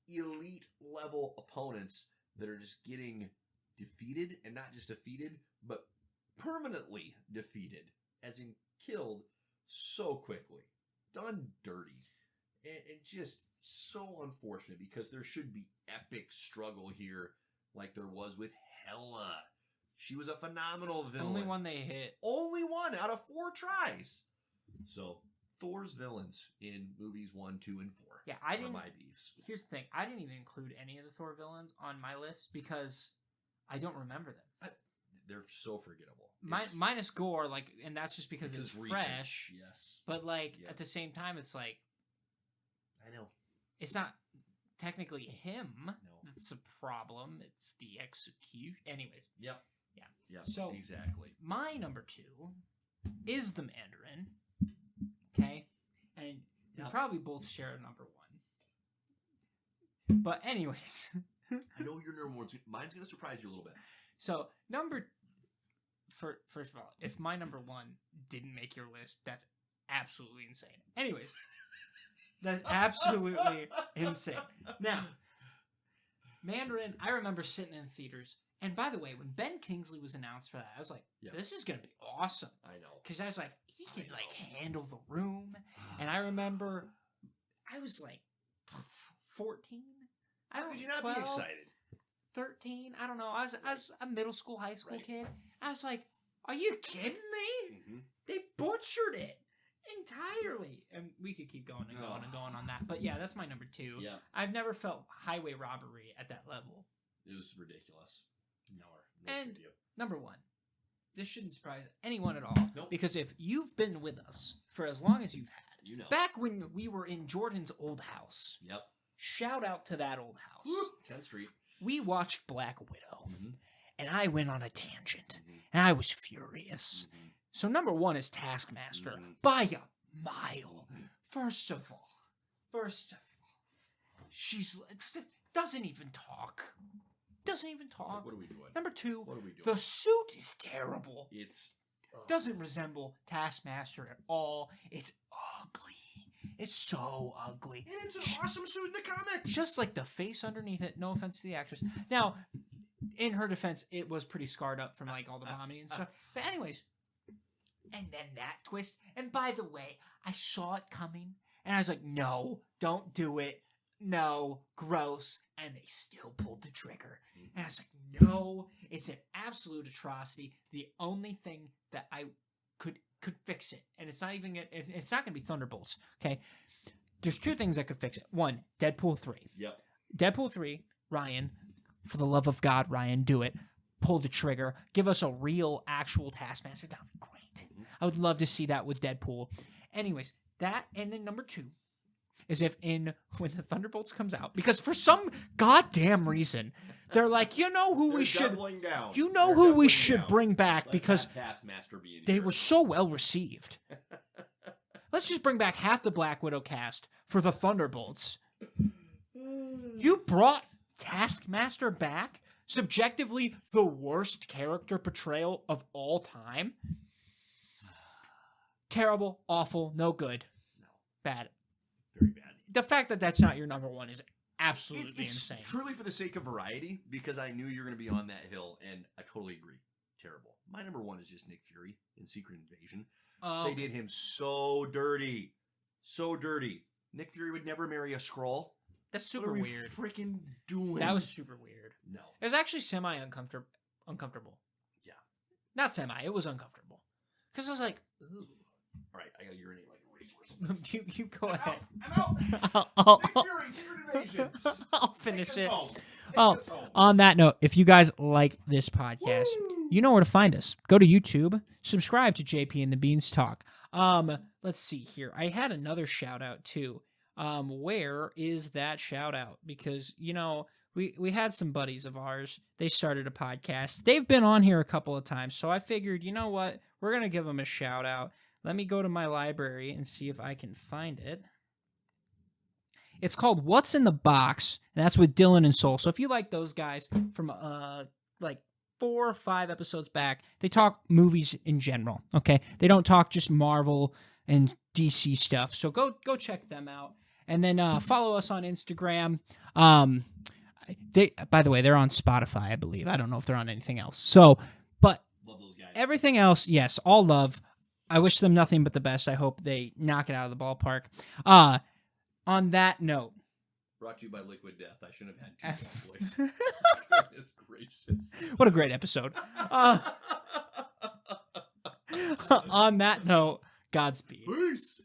elite level opponents that are just getting defeated, and not just defeated, but permanently defeated, as in killed so quickly, done dirty, and just so unfortunate, because there should be epic struggle here like there was with Hela. She was a phenomenal villain. Only one they hit. Only one out of 4 tries. So, Thor's villains in movies 1, 2, and 4. Yeah, I didn't. My beefs. Here's the thing: I didn't even include any of the Thor villains on my list because I don't remember them. They're so forgettable. Minus Gore, like, and that's just because it's fresh. Yes, but like at the same time, it's like I know it's not technically him. No, that's a problem. It's the execution. Anyways. Yep. Yeah. Yeah. So exactly. My number 2 is the Mandarin. Okay, and we probably both share a number 1. But anyways, I know your number 1. Mine's gonna surprise you a little bit. So first of all, if my number 1 didn't make your list, that's absolutely insane. Anyways, that's absolutely insane. Now, Mandarin, I remember sitting in theaters, and by the way, when Ben Kingsley was announced for that, I was like, this is gonna be awesome. I know, because I was like, he can like handle the room, and I remember I was like 14. How could you not 12, be excited? 13, I don't know. I was a middle school, high school kid. I was like, are you kidding me? Mm-hmm. They butchered it entirely. And we could keep going and going and going on that. But yeah, that's my number 2. Yeah. I've never felt highway robbery at that level. It was ridiculous. And number 1. This shouldn't surprise anyone at all. Nope. Because if you've been with us for as long as you've had, you know. Back when we were in Jordan's old house. Yep. Shout out to that old house. Woo! 10th Street. We watched Black Widow, mm-hmm. and I went on a tangent, mm-hmm. and I was furious. Mm-hmm. So number 1 is Taskmaster, mm-hmm. by a mile. Mm-hmm. First of all, she's doesn't even talk. Doesn't even talk. Like, what are we doing? Number 2, what are we doing? The suit is terrible. It's doesn't resemble Taskmaster at all. It's ugly. It's so ugly. And it's an awesome suit in the comics. Just like the face underneath it. No offense to the actress. Now, in her defense, it was pretty scarred up from like all the vomiting and stuff. But anyways, and then that twist. And by the way, I saw it coming, and I was like, no, don't do it. No, gross. And they still pulled the trigger. And I was like, no, it's an absolute atrocity. The only thing that I could fix it, and it's not even it's not gonna be Thunderbolts. Okay, there's 2 things that could fix it. 1, Deadpool 3. Yep. Deadpool 3. Ryan, for the love of God, Ryan, do it. Pull the trigger. Give us a real, actual Taskmaster. That would be great. Mm-hmm. I would love to see that with Deadpool. Anyways, that, and then number 2 is when the Thunderbolts comes out, because for some goddamn reason they're like, you know who we should, bring back. Because Taskmaster be in they here. were so well received. Let's just bring back half the Black Widow cast for the Thunderbolts. You brought Taskmaster back, subjectively the worst character portrayal of all time. Terrible, awful, no good, bad. Very bad. The fact that that's not your number 1 is absolutely insane. Truly for the sake of variety, because I knew you were going to be on that hill, and I totally agree. Terrible. My number 1 is just Nick Fury in Secret Invasion. They did him so dirty. So dirty. Nick Fury would never marry a Skrull. That's super weird. Freaking doing? That was super weird. No. It was actually uncomfortable. Yeah. Not semi. It was uncomfortable. Because I was like, ooh. All right, I got to urinate like a racehorse. you go ahead. I'm out. Nick Fury, Secret Invasion. I'll finish it. Oh, on that note, if you guys like this podcast, you know where to find us. Go to YouTube, subscribe to JP and the Beanstalk. Let's see here. I had another shout out too. Where is that shout out? Because, you know, we had some buddies of ours. They started a podcast. They've been on here a couple of times. So I figured, you know what? We're going to give them a shout out. Let me go to my library and see if I can find it. It's called What's in the Box, and that's with Dylan and Soul. So if you like those guys from like 4 or 5 episodes back, they talk movies in general, okay? They don't talk just Marvel and DC stuff. So go check them out. And then follow us on Instagram. By the way, they're on Spotify, I believe. I don't know if they're on anything else. So, but Love those guys. everything else, yes, all love. I wish them nothing but the best. I hope they knock it out of the ballpark. On that note, Brought to you by Liquid Death. I shouldn't have had two boys. Goodness gracious. what a great episode. On that note, Godspeed. Peace.